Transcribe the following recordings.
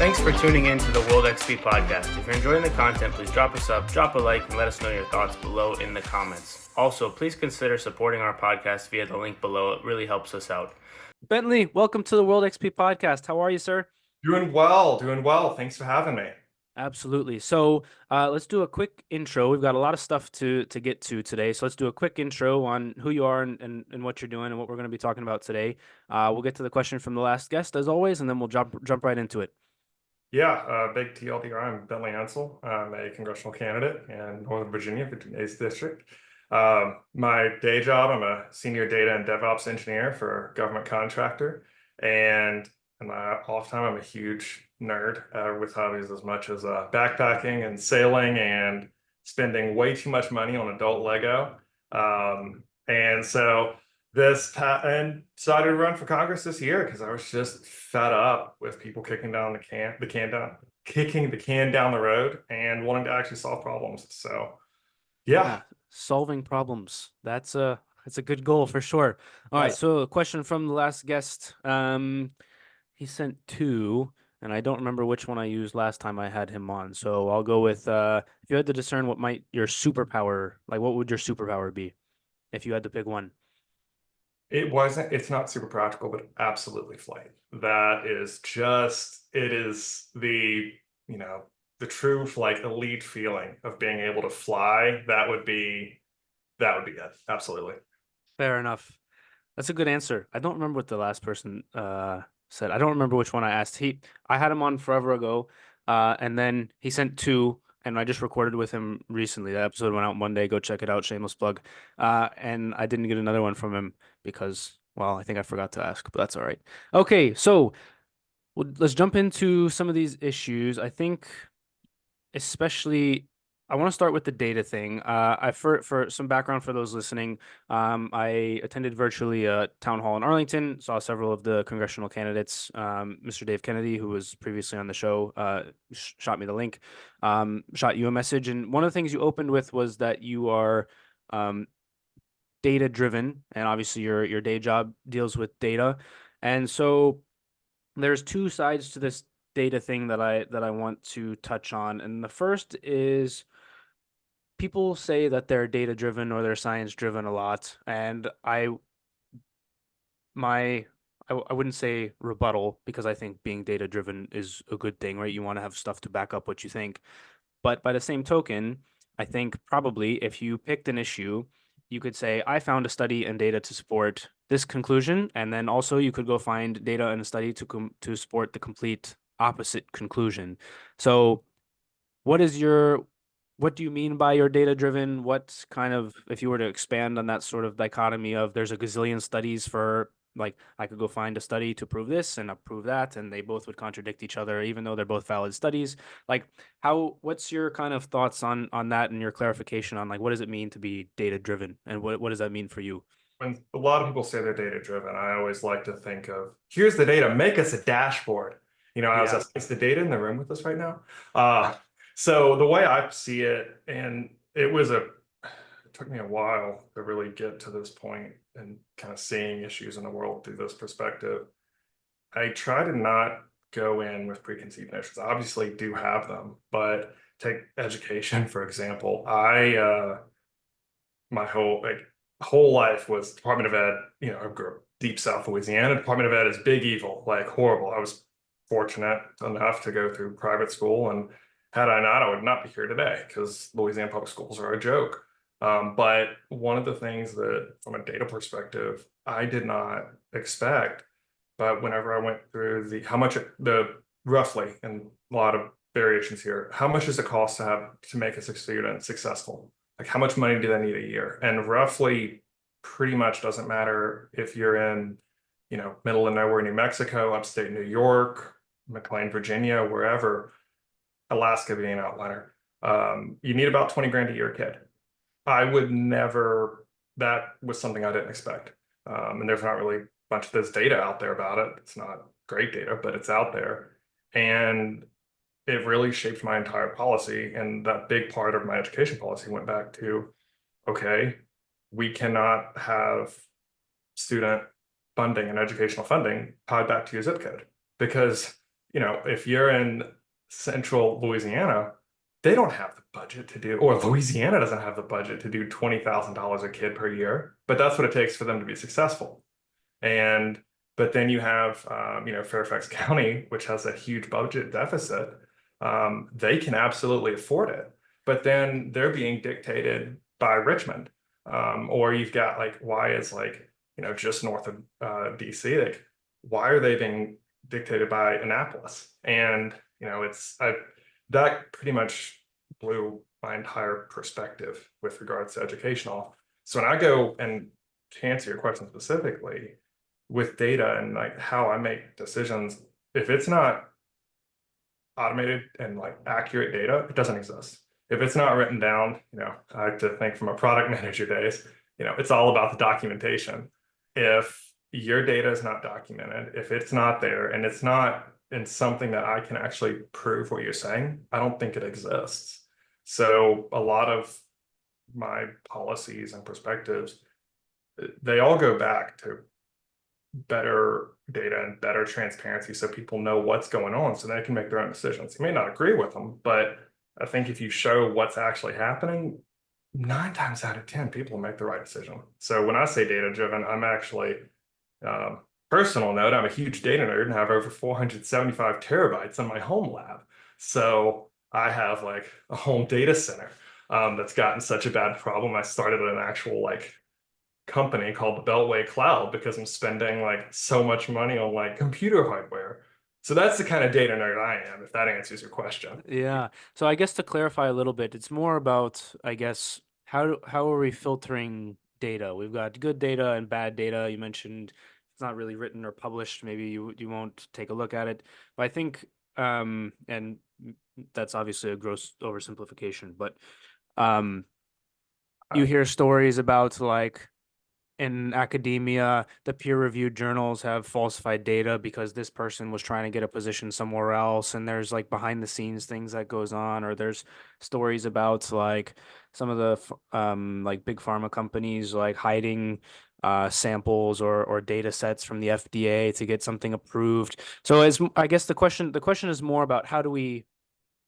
Thanks for tuning in to the World XP podcast. If you're enjoying the content, please drop a sub, drop a like, and let us know your thoughts below in the comments. Also, please consider supporting our podcast via the link below. It really helps us out. Bentley, welcome to the World XP podcast. How are you, sir? Doing well. Thanks for having me. Absolutely. So let's do a quick intro. We've got a lot of stuff to get to today. So let's do a quick intro on who you are and what you're doing and what we're going to be talking about today. We'll get to the question from the last guest, as always, and then we'll jump right into it. Yeah, big TLDR. I'm Bentley Hensel. I'm a congressional candidate in Northern Virginia, 8th District. My day job, I'm a senior data and DevOps engineer for a government contractor. And in my off time, I'm a huge nerd with hobbies as much as backpacking and sailing and spending way too much money on adult Lego. And so and decided to run for Congress this year because I was just fed up with people kicking the can down the road and wanting to actually solve problems. So yeah. Solving problems. That's a good goal for sure. All right. So a question from the last guest. He sent two, and I don't remember which one I used last time I had him on. So I'll go with if you had to discern what would your superpower be if you had to pick one? It's not super practical, but absolutely flight. It is the true elite feeling of being able to fly. That would be it. Absolutely. Fair enough. That's a good answer. I don't remember what the last person said. I don't remember which one I asked. I had him on forever ago, and then he sent two, and I just recorded with him recently. That episode went out Monday. Go check it out. Shameless plug. And I didn't get another one from him because, well, I think I forgot to ask, but that's all right. Okay, so let's jump into some of these issues. I think, especially, I want to start with the data thing. For some background for those listening, I attended virtually a town hall in Arlington, saw several of the congressional candidates. Mr. Dave Kennedy, who was previously on the show, shot me the link, shot you a message. And one of the things you opened with was that you are data driven, and obviously your day job deals with data. And so there's two sides to this data thing that I want to touch on. And the first is, people say that they're data driven or they're science driven a lot, and I wouldn't say rebuttal, because I think being data driven is a good thing, right? You want to have stuff to back up what you think. But by the same token, I think probably if you picked an issue, you could say, I found a study and data to support this conclusion, and then also you could go find data and a study to support the complete opposite conclusion. So what do you mean by your data driven? What kind of, if you were to expand on that sort of dichotomy of there's a gazillion studies for, like, I could go find a study to prove this and prove that, and they both would contradict each other, even though they're both valid studies. Like, what's your kind of thoughts on that, and your clarification on, like, what does it mean to be data driven, and what does that mean for you? When a lot of people say they're data driven, I always like to think of, here's the data, make us a dashboard. Is the data in the room with us right now? So the way I see it, and it took me a while to really get to this point and kind of seeing issues in the world through this perspective. I try to not go in with preconceived notions. I obviously do have them, but take education, for example. My whole life was Department of Ed. I grew up deep South Louisiana. Department of Ed is big evil, like horrible. I was fortunate enough to go through private school, and had I not, I would not be here today, because Louisiana public schools are a joke. But one of the things that, from a data perspective, I did not expect, but whenever I went through roughly, and a lot of variations here, how much does it cost to make a student successful? Like, how much money do they need a year? And roughly, pretty much doesn't matter if you're in, middle of nowhere, New Mexico, upstate New York, McLean, Virginia, wherever, Alaska being an outlier. You need about 20 grand a year, kid. That was something I didn't expect. And there's not really a bunch of this data out there about it. It's not great data, but it's out there. And it really shaped my entire policy. And that big part of my education policy went back to, okay, we cannot have student funding and educational funding tied back to your zip code, because if you're in central Louisiana, they don't have the budget to do, or Louisiana doesn't have the budget to do $20,000 a kid per year, but that's what it takes for them to be successful. And but then you have Fairfax County, which has a huge budget deficit. They can absolutely afford it, but then they're being dictated by Richmond. Or you've got like, why is like, just north of DC, like why are they being dictated by Annapolis? And that pretty much blew my entire perspective with regards to educational. So when I go, and to answer your question specifically, with data and like how I make decisions, if it's not automated and like accurate data, it doesn't exist. If it's not written down, I like to think from a product manager days, it's all about the documentation. If your data is not documented, if it's not there and it's not in something that I can actually prove what you're saying, I don't think it exists. So a lot of my policies and perspectives, they all go back to better data and better transparency so people know what's going on so they can make their own decisions. You may not agree with them, but I think if you show what's actually happening, 9 times out of 10, people will make the right decision. So when I say data driven, I'm actually, personal note, I'm a huge data nerd and have over 475 terabytes in my home lab. So I have like a home data center that's gotten such a bad problem. I started an actual like company called the Beltway Cloud because I'm spending like so much money on like computer hardware. So that's the kind of data nerd I am, if that answers your question. Yeah. So I guess to clarify a little bit, it's more about, I guess, how are we filtering data? We've got good data and bad data. You mentioned it's not really written or published. Maybe you won't take a look at it. But I think and that's obviously a gross oversimplification, but you hear stories about like in academia, the peer-reviewed journals have falsified data because this person was trying to get a position somewhere else, and there's like behind the scenes things that goes on, or there's stories about like some of the like big pharma companies like hiding samples or data sets from the FDA to get something approved. So I guess the question is more about how do we,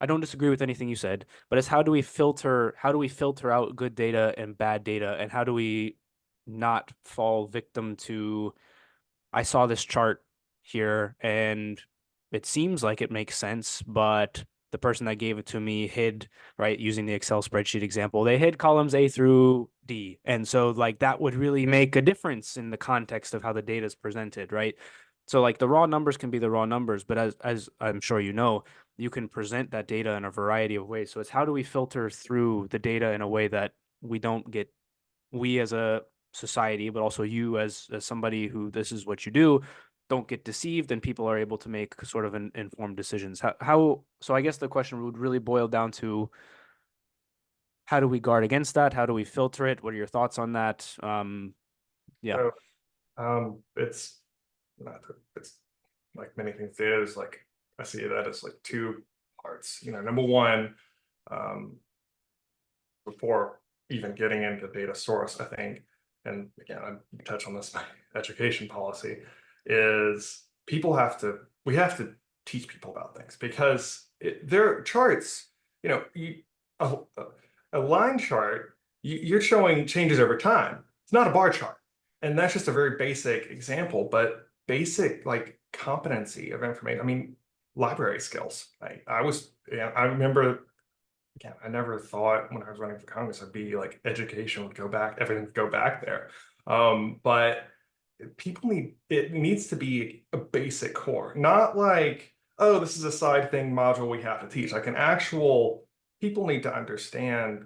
I don't disagree with anything you said, but it's how do we filter out good data and bad data, and how do we not fall victim to, I saw this chart here and it seems like it makes sense, but the person that gave it to me hid, right, using the Excel spreadsheet example, they hid columns A through D. And so like that would really make a difference in the context of how the data is presented, right? So like the raw numbers can be the raw numbers, but as I'm sure you know, you can present that data in a variety of ways. So it's how do we filter through the data in a way that we don't get, we as a society, but also you as somebody who this is what you do, don't get deceived and people are able to make sort of informed decisions. So I guess the question would really boil down to how do we guard against that? How do we filter it? What are your thoughts on that? Yeah. So, it's like many things. There's like, I see that as like 2 parts. Number one, before even getting into data source, I think, and again, I touch on this, my education policy is we have to teach people about things because there are charts, a, a line chart, you're showing changes over time. It's not a bar chart. And that's just a very basic example, but basic like competency of information. I mean, library skills. I remember, again, I never thought when I was running for Congress, I'd be like education would go back, everything would go back there. But it needs to be a basic core, not like, oh, this is a side thing module we have to teach. Like people need to understand,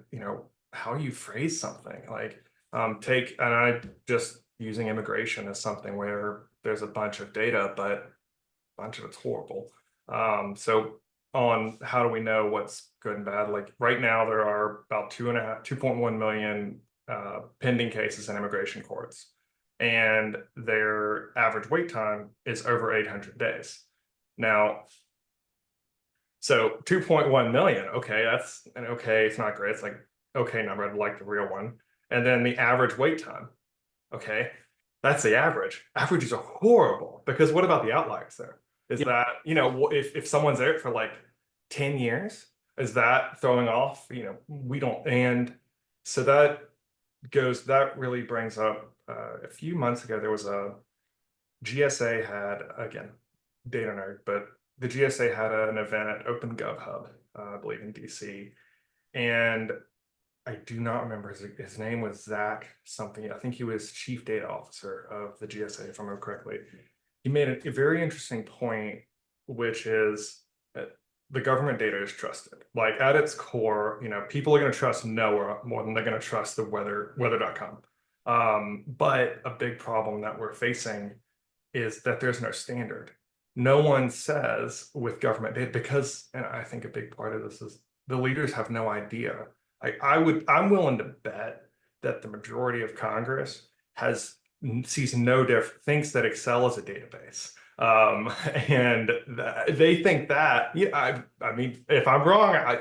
how you phrase something. Like and I just using immigration as something where there's a bunch of data, but a bunch of it's horrible. So on how do we know what's good and bad? Like right now, there are about 2.1 million pending cases in immigration courts, and their average wait time is over 800 days. Now, so 2.1 million, okay, it's not great. It's like, okay number, I'd like the real one. And then the average wait time, okay, that's the average. Averages are horrible because what about the outliers there? Is Yep. that, if someone's there for like 10 years, is that throwing off, we don't, and so that really brings up, a few months ago, there was GSA had, again, data nerd, but the GSA had an event at Open Gov Hub, I believe in DC. And I do not remember his name was Zach something. I think he was chief data officer of the GSA, if I remember correctly. He made a very interesting point, which is that the government data is trusted. Like at its core, people are going to trust NOAA more than they're going to trust the weather.com. But a big problem that we're facing is that there's no standard. No one says with government data, because, and I think a big part of this is the leaders have no idea. I'm willing to bet that the majority of Congress sees no different, thinks that Excel is a database. And they think that, yeah, I mean, if I'm wrong,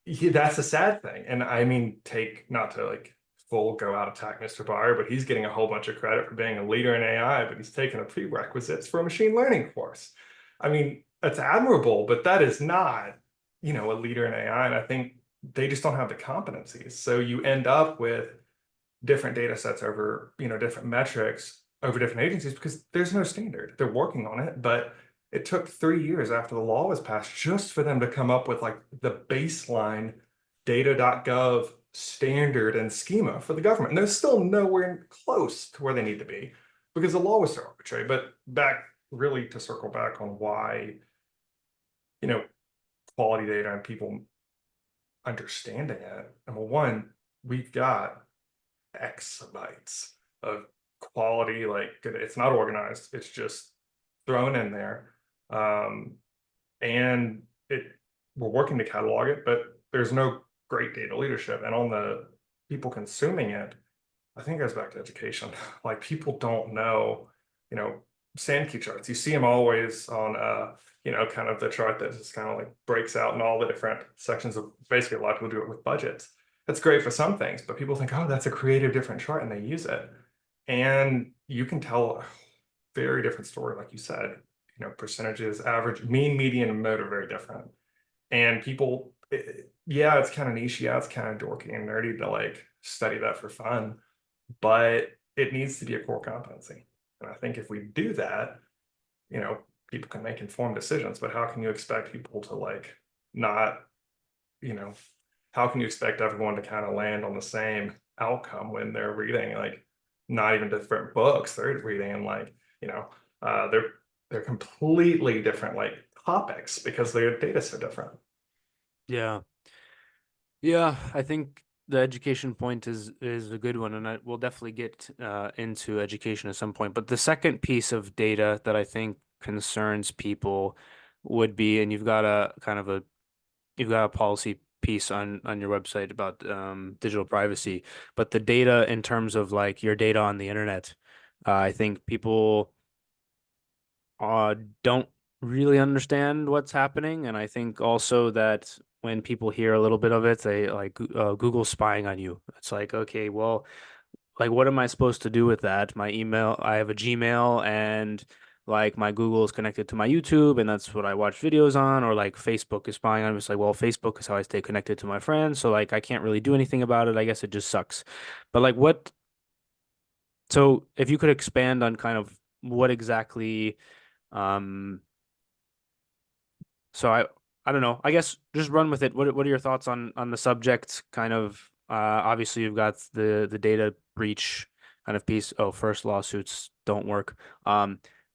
that's a sad thing. And I mean, not to like full go out attack Mr. Byer, but he's getting a whole bunch of credit for being a leader in AI, but he's taken a prerequisites for a machine learning course. I mean, that's admirable, but that is not, a leader in AI. And I think they just don't have the competencies. So you end up with different data sets over, different metrics over different agencies because there's no standard. They're working on it, but it took 3 years after the law was passed just for them to come up with like the baseline data.gov standard and schema for the government. And they're still nowhere close to where they need to be because the law was so arbitrary. But back really to circle back on why, quality data and people understanding it. Number one, we've got exabytes of quality, like it's not organized, it's just thrown in there. And we're working to catalog it, but there's no great data leadership. And on the people consuming it, I think it goes back to education. Like people don't know, Sankey charts. You see them always on kind of the chart that just kind of like breaks out in all the different sections of basically a lot of people do it with budgets. That's great for some things, but people think, oh, that's a creative different chart and they use it. And you can tell a very different story, like you said, percentages, average, mean, median, and mode are very different. And people, yeah, it's kind of niche, yeah, it's kind of dorky and nerdy to like study that for fun, but it needs to be a core competency. And I think if we do that, people can make informed decisions, but how can you expect people to like not, how can you expect everyone to kind of land on the same outcome when they're reading like not even different books, they're reading like, they're completely different like topics because their data is so different. Yeah. Yeah, I think the education point is a good one, and we'll definitely get into education at some point. But the second piece of data that I think concerns people would be, and you've got a policy piece on your website about digital privacy, but the data in terms of like your data on the internet, I think people don't really understand what's happening, and I think also that when people hear a little bit of it, they like Google spying on you. It's like, okay, well, like what am I supposed to do with that? My email, I have a Gmail and like my Google is connected to my YouTube and that's what I watch videos on, or like Facebook is spying on me. It's like, well, Facebook is how I stay connected to my friends. So like I can't really do anything about it. I guess it just sucks. But like so if you could expand on kind of what exactly um so I don't know. I guess just run with it. What are your thoughts on the subject? Kind of obviously you've got the data breach kind of piece. Oh, first lawsuits don't work.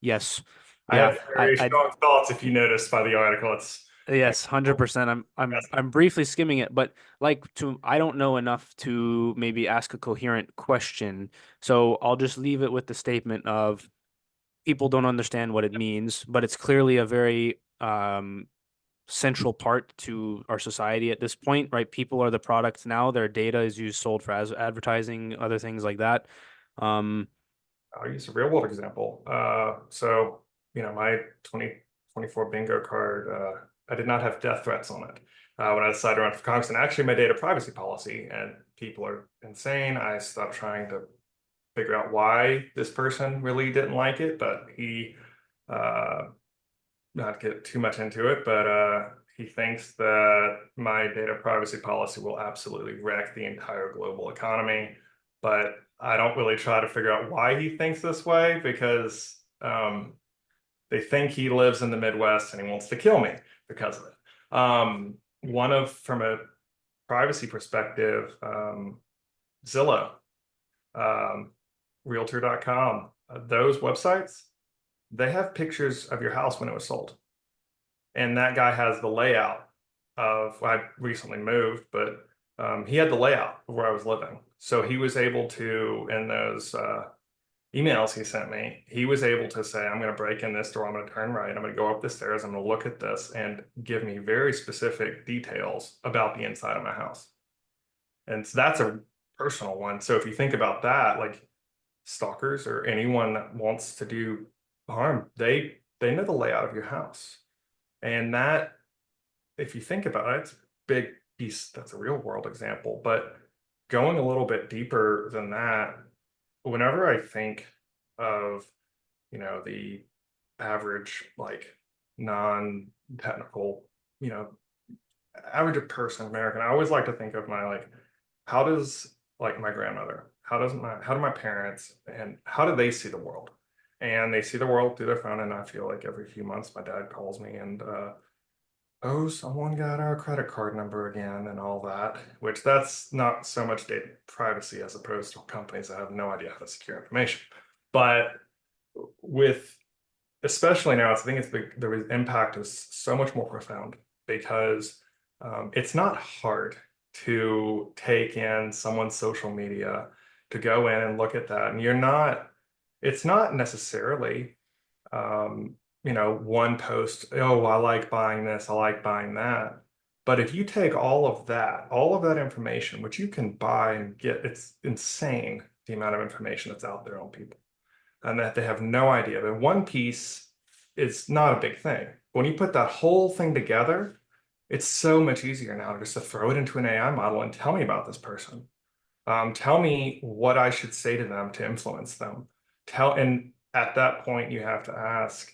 Yes. I Yeah. have very strong thoughts if you notice by the article. It's Yes, 100%. I'm briefly skimming it, but I don't know enough to maybe ask a coherent question. So I'll just leave it with the statement of people don't understand what it means, but it's clearly a very central part to our society at this point, right? People are the product now. Their data is sold for as advertising, other things like that. I'll use a real world example. So, my 2024 bingo card, I did not have death threats on it when I decided to run for Congress, and actually my data privacy policy, and people are insane. I stopped trying to figure out why this person really didn't like it, but he not get too much into it, but he thinks that my data privacy policy will absolutely wreck the entire global economy. But I don't really try to figure out why he thinks this way, because they think he lives in the Midwest and he wants to kill me because of it. From a privacy perspective, Zillow, realtor.com, those websites, they have pictures of your house when it was sold. And that guy has the layout of, I recently moved, but he had the layout of where I was living. So he was able to, in those emails he sent me, he was able to say, I'm going to break in this door, I'm going to turn right, I'm going to go up the stairs, I'm going to look at this, and give me very specific details about the inside of my house. And so that's a personal one. So if you think about that, like stalkers or anyone that wants to do harm, they know the layout of your house. And that, if you think about it, it's a big piece. That's a real world example. But going a little bit deeper than that, whenever I think of, the average, like non-technical, average person, American, I always like to think of how does like my grandmother, how do my parents, and how do they see the world? And they see the world through their phone, and I feel like every few months my dad calls me and oh, someone got our credit card number again and all that, which that's not so much data privacy as opposed to companies that have no idea how to secure information. But especially now, I think the impact is so much more profound, because it's not hard to take in someone's social media, to go in and look at that. And it's not necessarily, one post, oh, I like buying this, I like buying that. But if you take all of that information, which you can buy and get, it's insane the amount of information that's out there on people, and that they have no idea. But one piece is not a big thing. When you put that whole thing together, it's so much easier now just to throw it into an AI model and tell me about this person. Tell me what I should say to them to influence them. And at that point, you have to ask,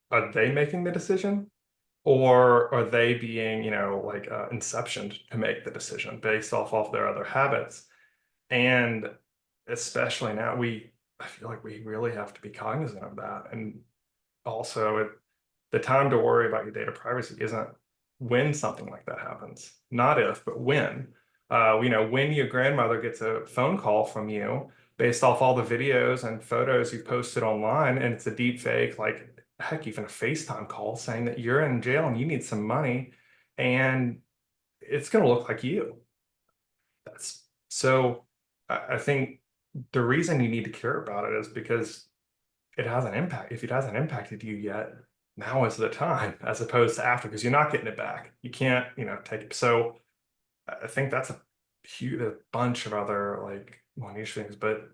are they making the decision? Or are they being, inceptioned to make the decision based off of their other habits? And especially now, I feel like we really have to be cognizant of that. And also, the time to worry about your data privacy isn't when something like that happens, not if, but when. When your grandmother gets a phone call from you based off all the videos and photos you've posted online, and it's a deep fake, like heck, even a FaceTime call saying that you're in jail and you need some money, and it's going to look like you. I think the reason you need to care about it is because it has an impact. If it hasn't impacted you yet, now is the time, as opposed to after, because you're not getting it back. You can't, take it. So I think that's a bunch of other niche things. But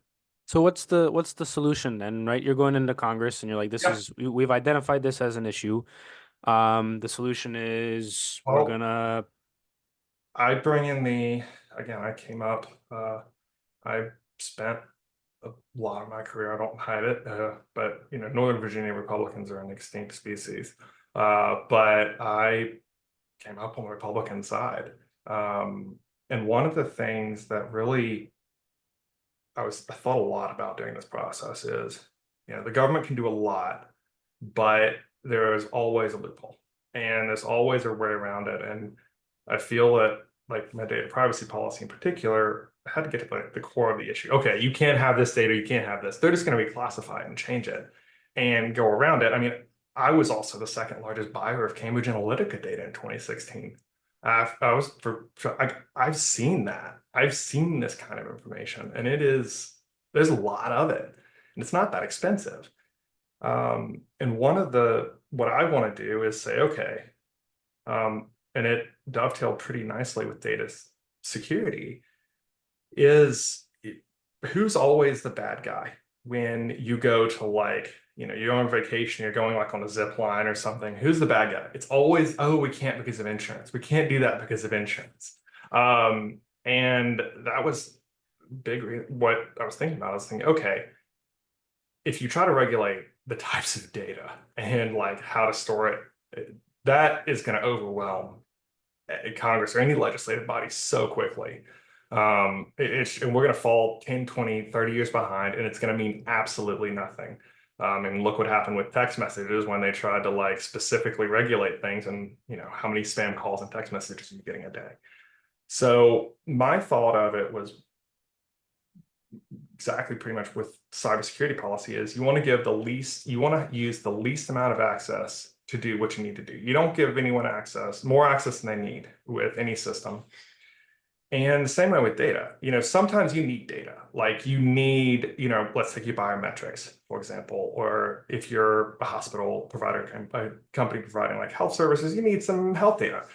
So what's the solution then, right? You're going into Congress and you're like, we've identified this as an issue. The solution is we're gonna. I bring in I came up, I spent a lot of my career, I don't hide it, but Northern Virginia Republicans are an extinct species. But I came up on the Republican side. And one of the things that really I thought a lot about during this process is, the government can do a lot, but there is always a loophole, and there's always a way around it. And I feel that, like, my data privacy policy in particular, I had to get to the core of the issue. Okay, you can't have this data, you can't have this. They're just going to reclassify it and change it and go around it. I mean, I was also the second largest buyer of Cambridge Analytica data in 2016. I've seen that. I've seen this kind of information, and there's a lot of it, and it's not that expensive. And what I want to do is say, okay, and it dovetailed pretty nicely with data security, is who's always the bad guy when you go to, you're on vacation, you're going on a zip line or something. Who's the bad guy? It's always, oh, we can't because of insurance. We can't do that because of insurance. And that was big. What I was thinking about, okay, if you try to regulate the types of data and like how to store it, that is going to overwhelm Congress or any legislative body so quickly. And we're going to fall 10, 20, 30 years behind, and it's going to mean absolutely nothing. And look what happened with text messages when they tried to like specifically regulate things, and how many spam calls and text messages are you getting a day? So my thought of it was exactly pretty much with cybersecurity policy is you want to use the least amount of access to do what you need to do. You don't give anyone more access than they need with any system. And the same way with data, sometimes you need data, like you need, let's take your biometrics, for example, or if you're a hospital provider, a company providing like health services, you need some health data.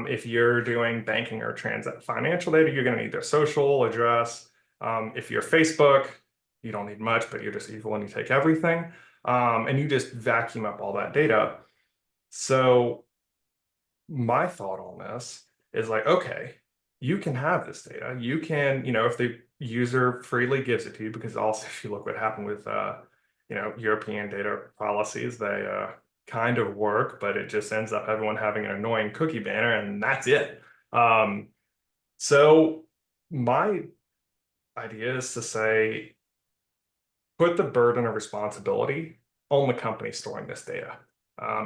If you're doing banking or financial data, you're going to need their social address. If you're Facebook, you don't need much, but you're just evil and you take everything. And you just vacuum up all that data. So my thought on this is like, okay, you can have this data. You can, if the user freely gives it to you, because also if you look what happened with, European data policies, they kind of work, but it just ends up everyone having an annoying cookie banner and that's it. So my idea is to say, put the burden of responsibility on the company storing this data.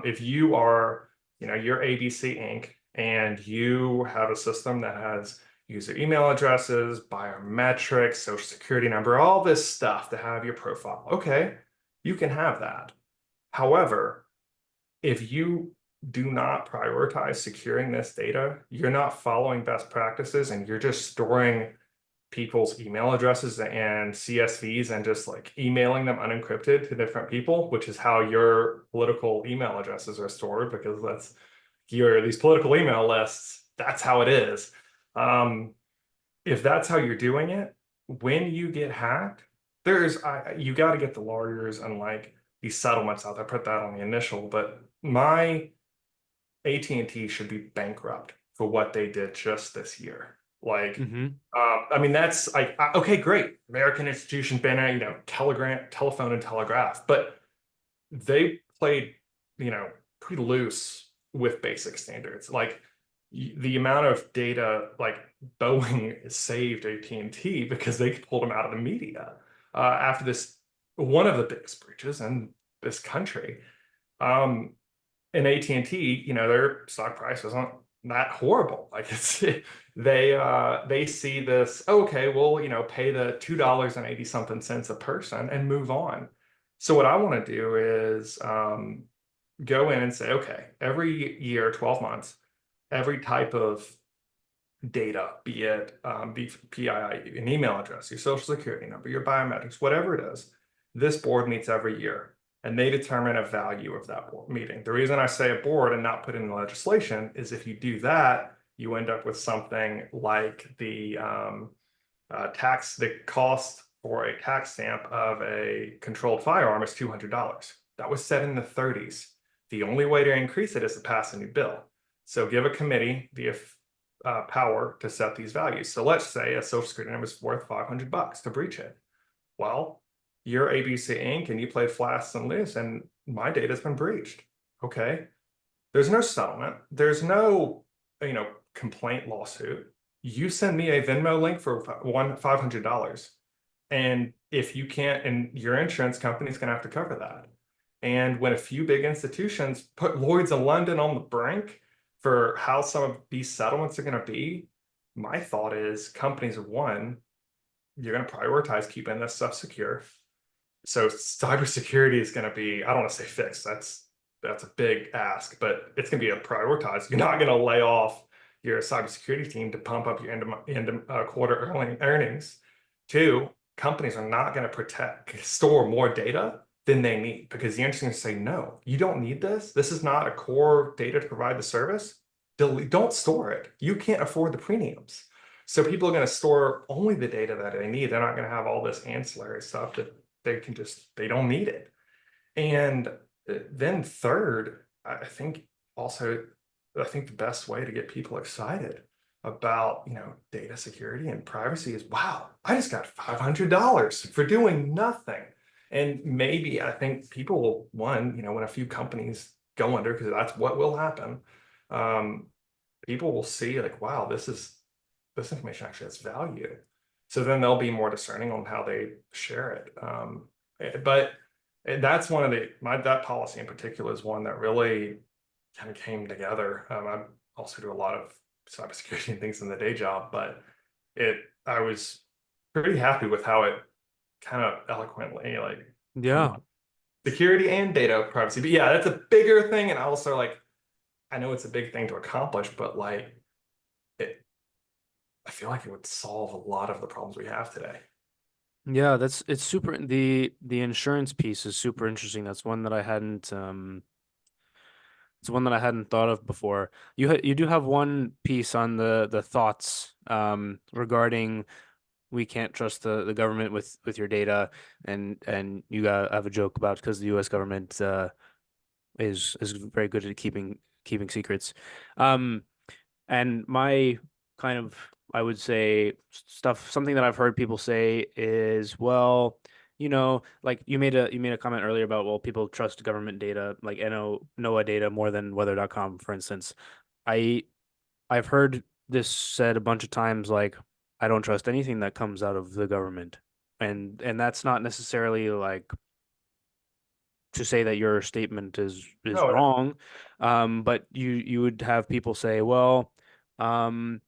If you are, you're ABC Inc., and you have a system that has user email addresses, biometrics, social security number, all this stuff to have your profile. Okay, you can have that. However, if you do not prioritize securing this data, you're not following best practices and you're just storing people's email addresses and CSVs and just like emailing them unencrypted to different people, which is how your political email addresses are stored, because these political email lists, that's how it is. If that's how you're doing it, when you get hacked, you got to get the lawyers and like these settlements out there. I put that on the initial, but my AT&T should be bankrupt for what they did just this year. Like, I mean, that's like, okay, great. American institution banner, telephone and telegraph, but they played, pretty loose with basic standards. Like the amount of data, like Boeing saved AT&T because they pulled them out of the media after this, one of the biggest breaches in this country. And AT&T, their stock price wasn't that horrible. Like they see this, okay, well, pay the $2.80 something cents a person and move on. So what I want to do is go in and say, okay, every year, 12 months, every type of data, be it PII, an email address, your social security number, your biometrics, whatever it is, this board meets every year and they determine a value of that board meeting. The reason I say a board and not put in the legislation is if you do that, you end up with something like the cost for a tax stamp of a controlled firearm is $200. That was set in the 30s. The only way to increase it is to pass a new bill. So give a committee the power to set these values. So let's say a social security number is worth $500 to breach it. Well, you're ABC Inc. and you played fast and loose and my data has been breached. Okay. There's no settlement. There's no, complaint lawsuit. You send me a Venmo link for $500. And if you can't, and your insurance company is going to have to cover that. And when a few big institutions put Lloyd's of London on the brink for how some of these settlements are going to be, my thought is companies, one, you're going to prioritize keeping this stuff secure. So cybersecurity is going to be, I don't want to say fixed. That's a big ask, but it's going to be a prioritized. You're not going to lay off your cybersecurity team to pump up your end of quarter earnings. Two, companies are not going to store more data than they need, because the industry is going to say, no, you don't need this. This is not a core data to provide the service. Don't store it. You can't afford the premiums. So people are going to store only the data that they need. They're not going to have all this ancillary stuff that they don't need it. And then third, I think the best way to get people excited about, data security and privacy is, wow, I just got $500 for doing nothing. And maybe I think people will, one, when a few companies go under, because that's what will happen, people will see like, wow, this information actually has value. So then they'll be more discerning on how they share it. But that's one of that policy in particular is one that really kind of came together. I also do a lot of cybersecurity and things in the day job, but I was pretty happy with how it kind of eloquently like Yeah. security and data privacy. But yeah, that's a bigger thing. And also like, I know it's a big thing to accomplish, but like I feel like it would solve a lot of the problems we have today. Yeah, it's super the insurance piece is super interesting. That's one that I hadn't it's one that I hadn't thought of before. You do have one piece on the thoughts regarding we can't trust the government with your data, and you have a joke about because the US government is very good at keeping secrets. Um and my kind of, I would say, something that I've heard people say is, well, like you made a comment earlier about, well, people trust government data, like NOAA data more than weather.com, for instance. I I've heard this said a bunch of times, like, I don't trust anything that comes out of the government. And that's not necessarily like to say that your statement is No, wrong. But you would have people say, well, um,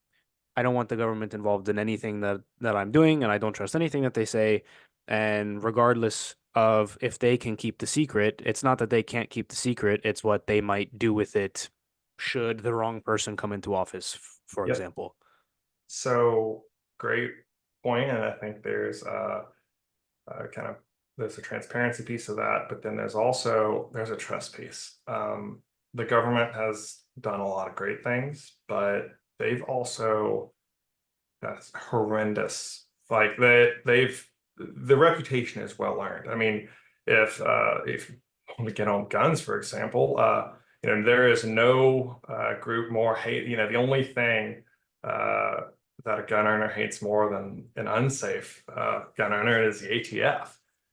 I don't want the government involved in anything that I'm doing, and I don't trust anything that they say. And regardless of if they can keep the secret, it's not that they can't keep the secret, it's what they might do with it should the wrong person come into office, for yep. example. So great point, and I think there's kind of there's a transparency piece of that, but then there's a trust piece. The government has done a lot of great things, but they've also that's horrendous. Like the reputation is well earned. I mean, if you want to get on guns, for example, there is no group more hate. The only thing that a gun owner hates more than an unsafe gun owner is the ATF.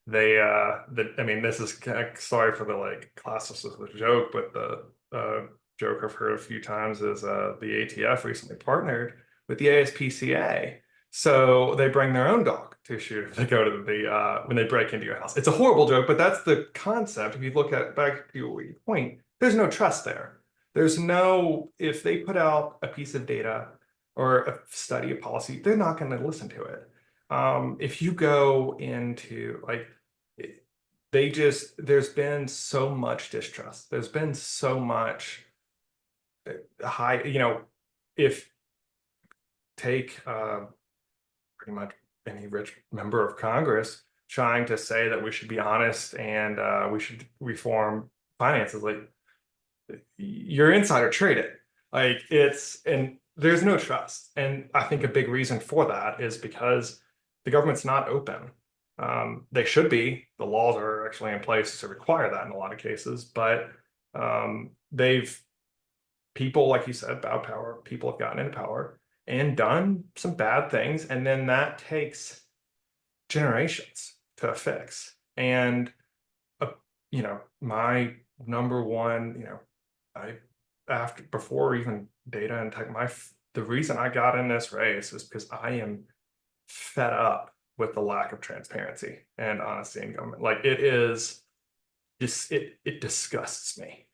I mean, this is sorry for the like classicist of the joke, but the joke I've heard a few times is the ATF recently partnered with the ASPCA. So they bring their own dog to shoot if they go to when they break into your house. It's a horrible joke, but that's the concept. If you look at back to your point, there's no trust there. There's no, if they put out a piece of data or a study of policy, they're not going to listen to it. If you go into like, there's been so much distrust. There's been so much high, if take pretty much any rich member of Congress trying to say that we should be honest and we should reform finances, like you're insider traded. Like and there's no trust. And I think a big reason for that is because the government's not open. They should be. The laws are actually in place to require that in a lot of cases, but people, like you said, about power, people have gotten into power and done some bad things, and then that takes generations to fix. And my number one, I before even data and tech, the reason I got in this race is because I am fed up with the lack of transparency and honesty in government. Like it disgusts me,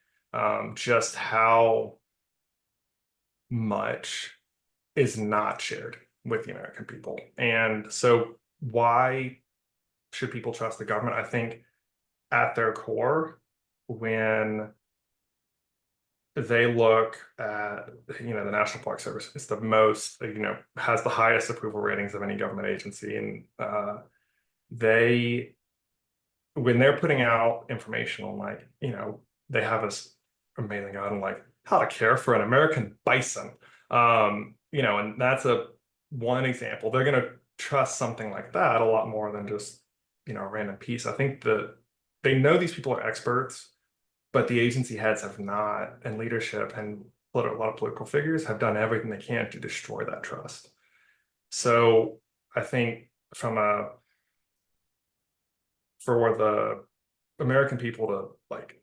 just how much is not shared with the American people. And so why should people trust the government? I think at their core, when they look at, the National Park Service, it's the most, has the highest approval ratings of any government agency. And when they're putting out information on like, they have this amazing on like how to care for an American bison. And that's one example. They're going to trust something like that a lot more than just, a random piece. I think they know these people are experts, but the agency heads have not, and leadership and a lot of political figures have done everything they can to destroy that trust. So I think from for the American people to like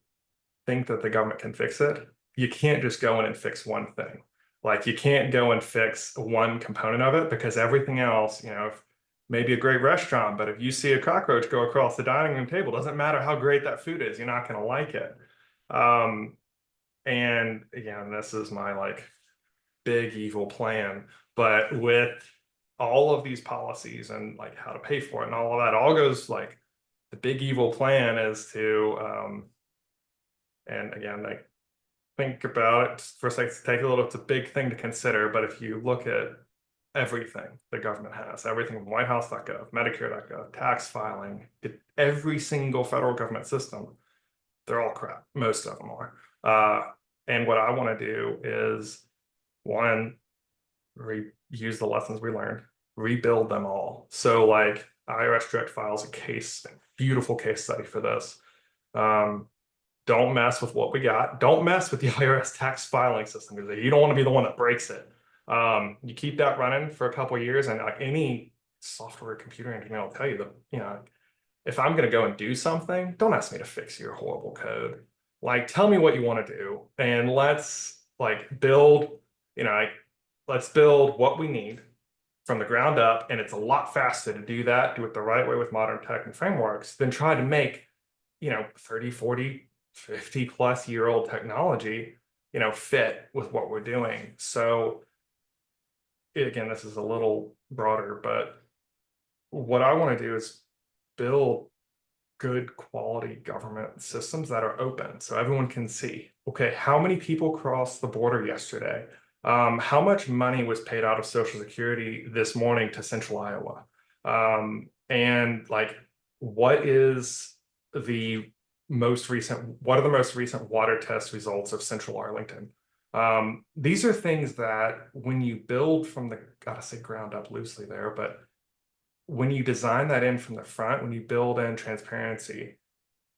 think that the government can fix it, you can't just go in and fix one thing. Like you can't go and fix one component of it because everything else, if maybe a great restaurant, but if you see a cockroach go across the dining room table, doesn't matter how great that food is, you're not going to like it. And again, this is my like big evil plan, but with all of these policies and like how to pay for it and all of that, all goes like the big evil plan is to, and again, like think about it for a second, take a little, it's a big thing to consider, but if you look at everything the government has, everything from whitehouse.gov, medicare.gov, tax filing, every single federal government system, they're all crap. Most of them are. And what I want to do is one, use the lessons we learned, rebuild them all. So like IRS Direct Files a beautiful case study for this. Don't mess with what we got. Don't mess with the IRS tax filing system because you don't want to be the one that breaks it. You keep that running for a couple of years, and like any software computer engineer will tell you that, if I'm going to go and do something, don't ask me to fix your horrible code. Like, tell me what you want to do, and let's like build, let's build what we need from the ground up. And it's a lot faster to do that, do it the right way with modern tech and frameworks than try to make, 30, 40, 50 plus year old technology, fit with what we're doing. So again, this is a little broader, but what I want to do is build good quality government systems that are open so everyone can see, okay, how many people crossed the border yesterday? How much money was paid out of Social Security this morning to Central Iowa? And like, what are the most recent water test results of Central Arlington? These are things that when you build from the, gotta say ground up loosely there, but when you design that in from the front, when you build in transparency,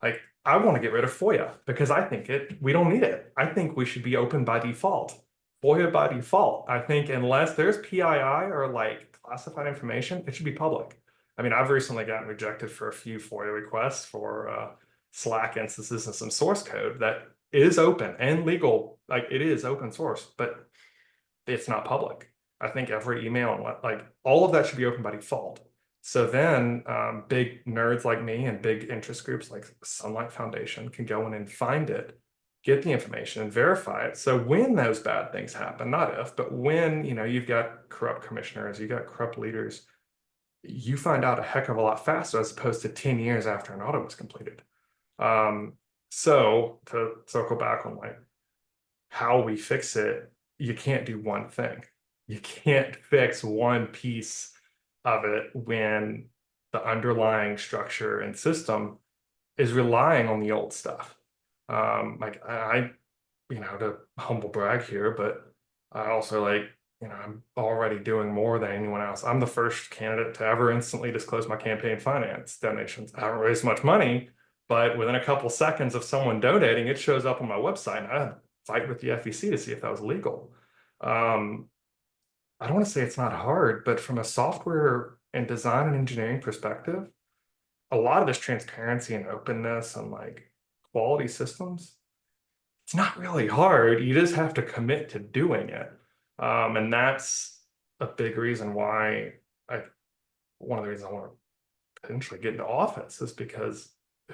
like I want to get rid of FOIA because I think we don't need it. I think we should be open by default. FOIA by default. I think unless there's PII or like classified information, it should be public. I mean, I've recently gotten rejected for a few FOIA requests for Slack instances and some source code that is open and legal. Like it is open source, but it's not public. I think every email and like all of that should be open by default. So then big nerds like me and big interest groups like Sunlight Foundation can go in and find it, get the information and verify it. So when those bad things happen, not if, but when, you've got corrupt commissioners, you've got corrupt leaders, you find out a heck of a lot faster as opposed to 10 years after an audit was completed. So to circle back on like how we fix it, you can't do one thing. You can't fix one piece of it when the underlying structure and system is relying on the old stuff. Like I, to humble brag here, but I also like, I'm already doing more than anyone else. I'm the first candidate to ever instantly disclose my campaign finance donations. I haven't raised much money, but within a couple seconds of someone donating, it shows up on my website, and I had to fight with the FEC to see if that was legal. I don't want to say it's not hard, but from a software and design and engineering perspective, a lot of this transparency and openness and like quality systems, it's not really hard. You just have to commit to doing it. And that's a big reason why one of the reasons I want to potentially get into office is because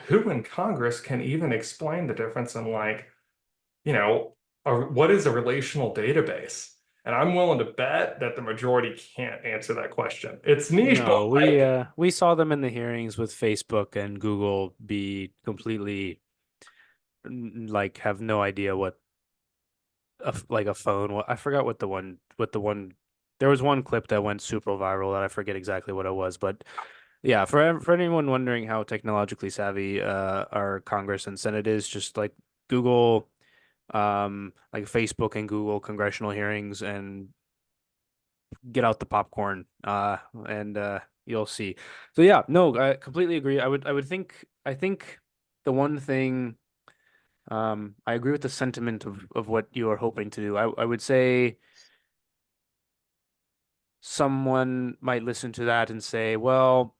who in Congress can even explain the difference in like, what is a relational database? And I'm willing to bet that the majority can't answer that question. It's niche, No, but we saw them in the hearings with Facebook and Google be completely like have no idea what like a phone. I forgot what the one there was one clip that went super viral that I forget exactly what it was, but yeah, for anyone wondering how technologically savvy our Congress and Senate is, just like Google like Facebook and Google congressional hearings and get out the popcorn and you'll see. So yeah, no, I completely agree. I think the one thing I agree with the sentiment of what you are hoping to do. I would say someone might listen to that and say, well,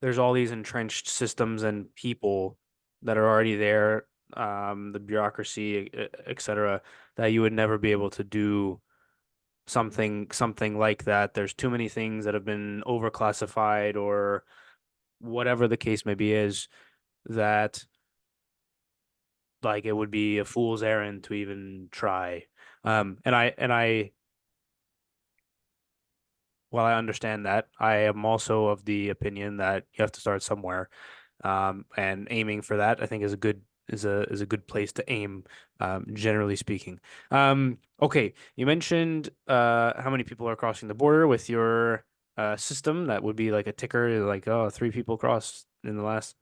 there's all these entrenched systems and people that are already there, the bureaucracy, et cetera, that you would never be able to do something like that. There's too many things that have been overclassified or whatever the case may be is that like it would be a fool's errand to even try. And I while I understand that, I am also of the opinion that you have to start somewhere. And aiming for that, I think, is a good place to aim, generally speaking. Okay, you mentioned how many people are crossing the border with your system. That would be like a ticker, like, oh, 3 people crossed in the last.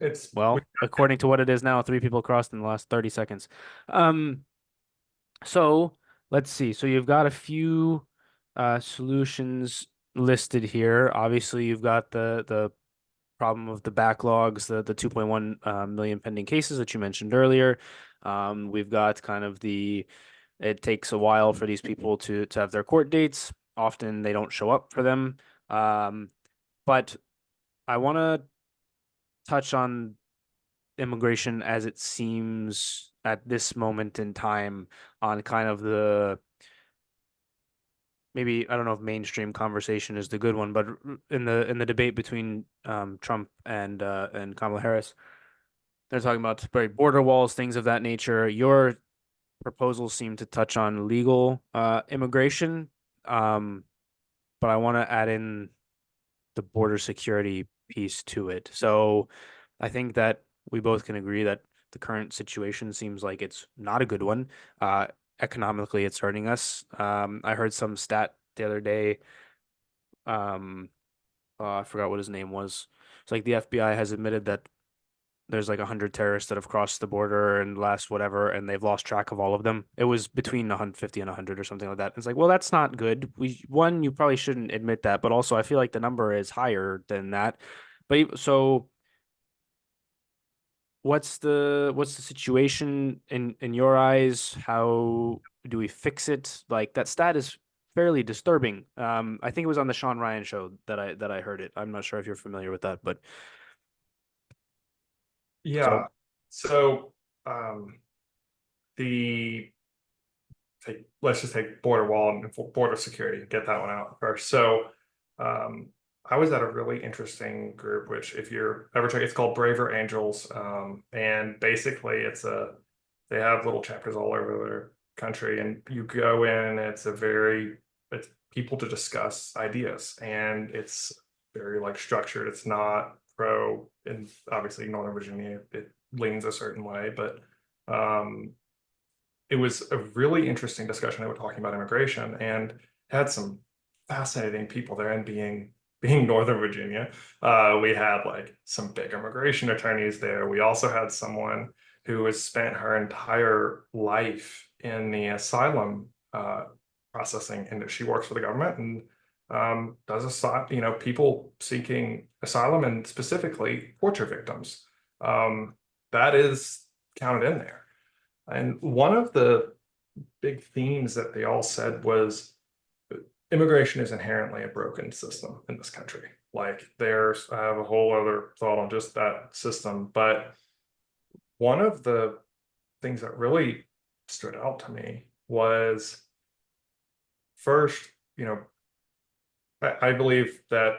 It's Well, according to what it is now, 3 people crossed in the last 30 seconds. Um, so let's see. So you've got a few solutions listed here. Obviously, you've got the problem of the backlogs, the 2.1 million pending cases that you mentioned earlier. We've got kind of it takes a while for these people to have their court dates. Often they don't show up for them. But I want to touch on immigration as it seems at this moment in time on kind of the maybe I don't know if mainstream conversation is the good one, but in the debate between Trump and Kamala Harris, they're talking about very border walls, things of that nature. Your proposals seem to touch on legal immigration, um, but I want to add in the border security piece to it. So I think that we both can agree that the current situation seems like it's not a good one. Uh, Economically, it's hurting us. I heard some stat the other day. Um, I forgot what his name was. It's like the FBI has admitted that there's like 100 terrorists that have crossed the border and last whatever, and they've lost track of all of them. It was between 150 and 100 or something like that. It's like, well, that's not good. You probably shouldn't admit that, but also I feel like the number is higher than that. So what's the situation in your eyes? How do we fix it? Like that stat is fairly disturbing. I think it was on the Sean Ryan show that I heard it. I'm not sure if you're familiar with that, but yeah. so So the let's just take border wall and border security, get that one out first. So um, I was at a really interesting group, which if you're ever check, it's called Braver Angels. And basically they have little chapters all over their country, and you go in, it's people to discuss ideas, and it's very like structured. It's not pro, and obviously Northern Virginia, it leans a certain way, but um, it was a really interesting discussion. They were talking about immigration and had some fascinating people there. And being Northern Virginia, we had like some big immigration attorneys there. We also had someone who has spent her entire life in the asylum processing, and she works for the government and does people seeking asylum and specifically torture victims. That is counted in there. And one of the big themes that they all said was immigration is inherently a broken system in this country. Like I have a whole other thought on just that system, but one of the things that really stood out to me was first, I believe that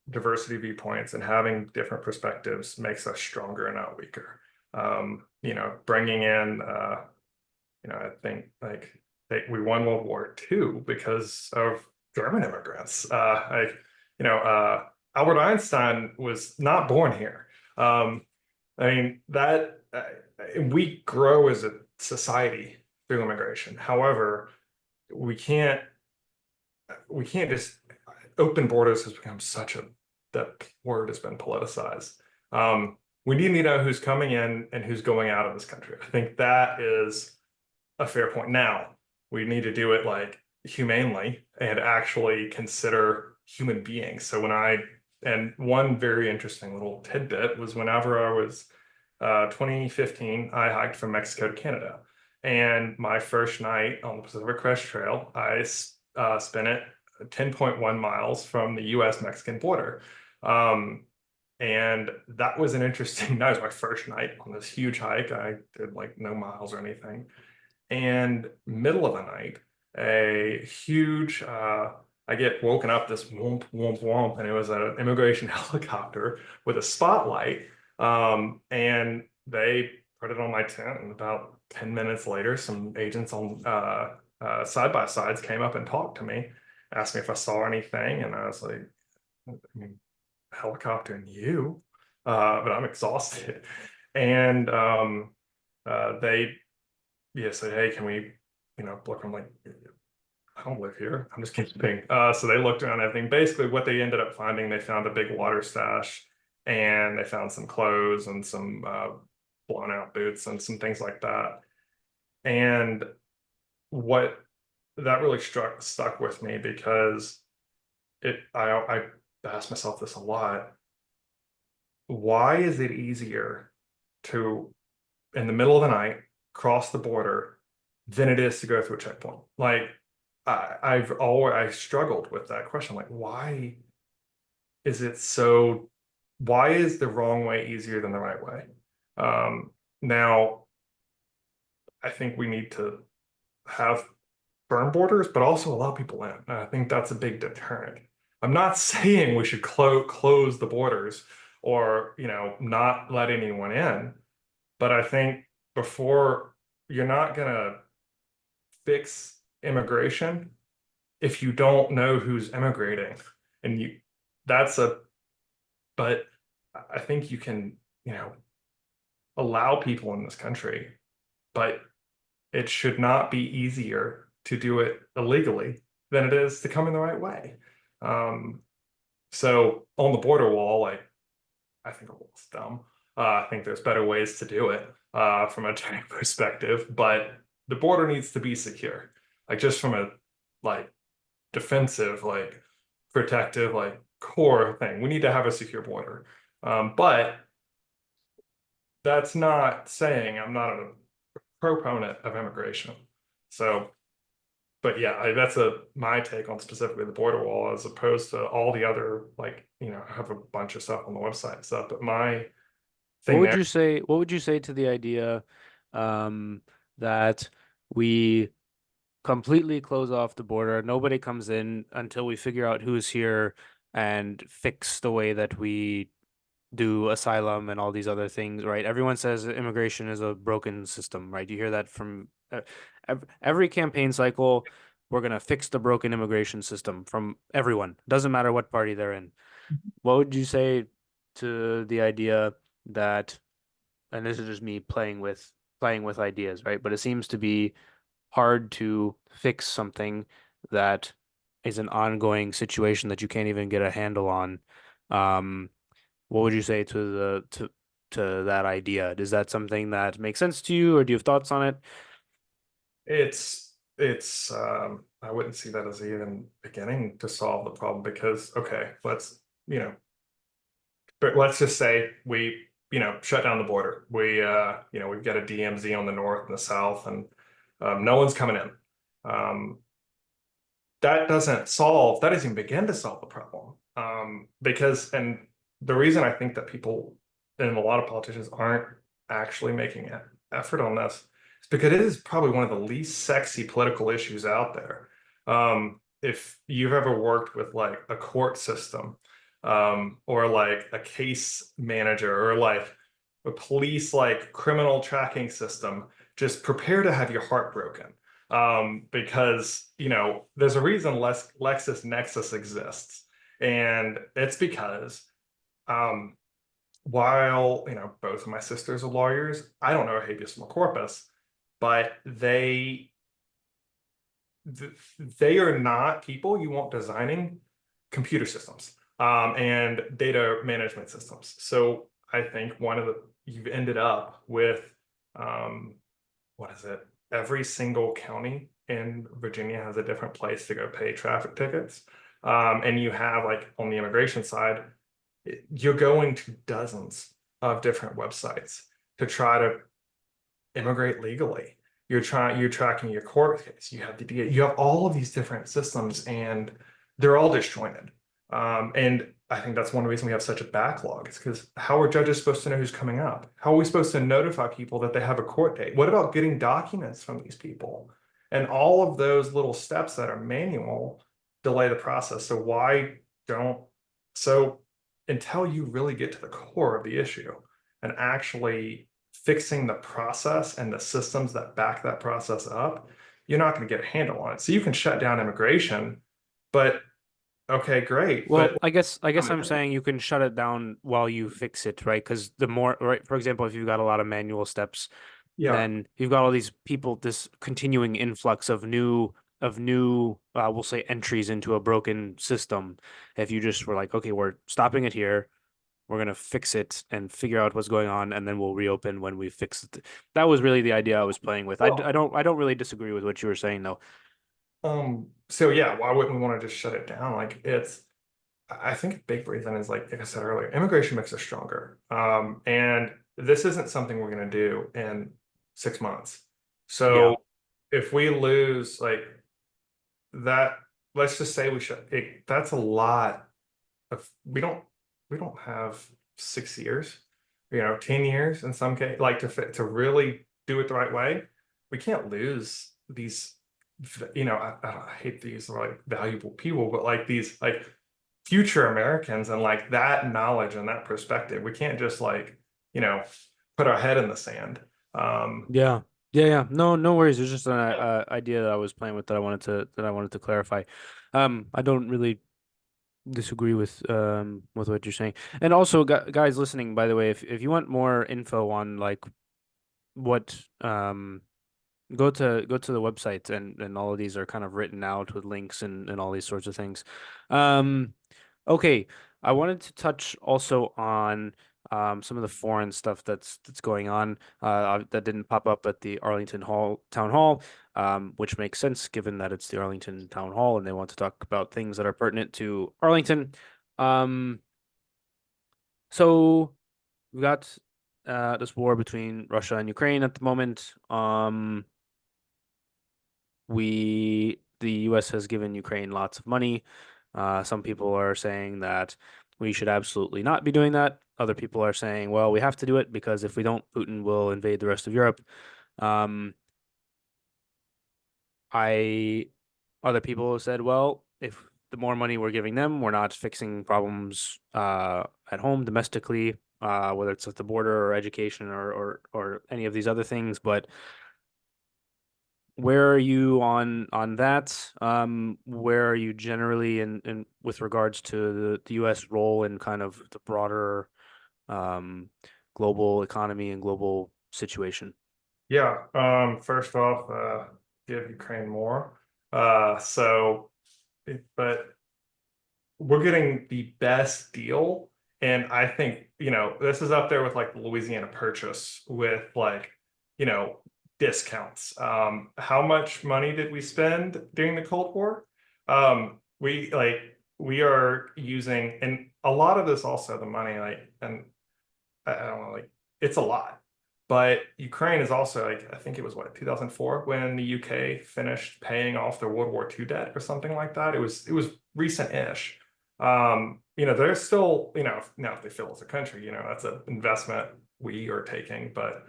diversity viewpoints and having different perspectives makes us stronger and not weaker. Bringing in I think like we won World War II because of German immigrants. Albert Einstein was not born here. I mean that we grow as a society through immigration. However, we can't just open borders has become that word has been politicized. We need to know who's coming in and who's going out of this country. I think that is a fair point. Now, we need to do it like humanely and actually consider human beings. So and one very interesting little tidbit was whenever I was 2015, I hiked from Mexico to Canada. And my first night on the Pacific Crest Trail, I spent it 10.1 miles from the US Mexican border. And that was an interesting, that was my first night on this huge hike. I did like no miles or anything. And middle of the night, a huge, I get woken up this whoomp, whoomp, whoomp, and it was an immigration helicopter with a spotlight. And they put it on my tent, and about 10 minutes later, some agents on side-by-sides came up and talked to me, asked me if I saw anything, and I was like, I mean, helicopter and you, but I'm exhausted. And they said, hey, can we, look? I'm like, I don't live here. I'm just kidding. So they looked around everything. Basically, what they ended up finding, they found a big water stash, and they found some clothes and some blown out boots and some things like that. And what that really stuck with me, because I asked myself this a lot. Why is it easier to, in the middle of the night, cross the border than it is to go through a checkpoint? Like, I struggled with that question. Like, why is the wrong way easier than the right way? Now, I think we need to have firm borders, but also allow people in. I think that's a big deterrent. I'm not saying we should close the borders or, not let anyone in, but I think before, you're not gonna fix immigration if you don't know who's immigrating. And but I think you can, allow people in this country, but it should not be easier to do it illegally than it is to come in the right way. So on the border wall, like, I think it's dumb. I think there's better ways to do it from a tech perspective, but the border needs to be secure. Like, just from a defensive, protective, core thing. We need to have a secure border. But that's not saying I'm not a proponent of immigration. So, but yeah, that's my take on specifically the border wall, as opposed to all the other, I have a bunch of stuff on the website and stuff, but my thing What would you say to the idea that we completely close off the border, nobody comes in until we figure out who's here and fix the way that we do asylum and all these other things, right? Everyone says immigration is a broken system, right? You hear that from every campaign cycle. We're going to fix the broken immigration system from everyone. Doesn't matter what party they're in. What would you say to the idea that, and this is just me playing with ideas, right? But it seems to be hard to fix something that is an ongoing situation that you can't even get a handle on. What would you say to that idea? Is that something that makes sense to you, or do you have thoughts on it? It's I wouldn't see that as even beginning to solve the problem, because okay, but let's just say we, shut down the border. We've got a DMZ on the north and the south, and no one's coming in. That doesn't even begin to solve the problem. Because, and the reason I think that people and a lot of politicians aren't actually making an effort on this is because it is probably one of the least sexy political issues out there. If you've ever worked with a court system, or a case manager, or a police criminal tracking system, just prepare to have your heart broken. Because there's a reason LexisNexis exists, and it's because while both of my sisters are lawyers, I don't know habeas corpus, but they are not people you want designing computer systems and data management systems. So I think you've ended up with what is it? Every single county in Virginia has a different place to go pay traffic tickets. And you have on the immigration side, you're going to dozens of different websites to try to immigrate legally. You're tracking your court case. You have all of these different systems, and they're all disjointed. And I think that's one reason we have such a backlog. It's because how are judges supposed to know who's coming up? How are we supposed to notify people that they have a court date? What about getting documents from these people? And all of those little steps that are manual delay the process. So why don't, so until you really get to the core of the issue and actually fixing the process and the systems that back that process up, you're not going to get a handle on it. So you can shut down immigration, but okay, great. Well, But I guess I'm saying you can shut it down while you fix it, right? Because the more, right, for example, if you've got a lot of manual steps, yeah, then you've got all these people, this continuing influx of new we'll say entries into a broken system. If you just were like, okay, we're stopping it here, we're gonna fix it and figure out what's going on, and then we'll reopen when we fix it. That was really the idea I was playing with. well, I don't really disagree with what you were saying though. so yeah, why wouldn't we want to just shut it down? Like I think a big reason is like I said earlier, immigration makes us stronger. And this isn't something we're gonna do in 6 months. Yeah. So if we lose like that, let's just say we should, that's a lot of, we don't have 6 years, 10 years in some case, like to really do it the right way. We can't lose these, I hate these like valuable people, but like these like future Americans and like that knowledge and that perspective. We can't just like, you know, put our head in the sand. Um, Yeah. Yeah, yeah. No, no worries. It's just an idea that I was playing with that I wanted to clarify. I don't really disagree with what you're saying. And also, guys listening, by the way, if you want more info on like what go to the website, and all of these are kind of written out with links and all these sorts of things. Um, okay, I wanted to touch also on some of the foreign stuff that's going on that didn't pop up at the Arlington Hall Town Hall, which makes sense given that it's the Arlington Town Hall and they want to talk about things that are pertinent to Arlington. Um, so we've got this war between Russia and Ukraine at the moment. The US has given Ukraine lots of money. Some people are saying that we should absolutely not be doing that. Other people are saying, well, we have to do it because if we don't, Putin will invade the rest of Europe. Um, I Other people have said, well, if the more money we're giving them, we're not fixing problems at home domestically, whether it's at the border or education or any of these other things. But where are you on that? Where are you generally in with regards to the U.S. role in kind of the broader um, global economy and global situation? yeah. First off, give Ukraine more. But we're getting the best deal. And I think, this is up there with like the Louisiana Purchase with like, you know, discounts. How much money did we spend during the Cold War? We are using, and a lot of this also the money, like, and I don't know, like it's a lot. But Ukraine is also like, I think it was what, 2004 when the UK finished paying off their World War II debt or something like that. It was recent-ish. They're still, now if they fail as a country, that's an investment we are taking, but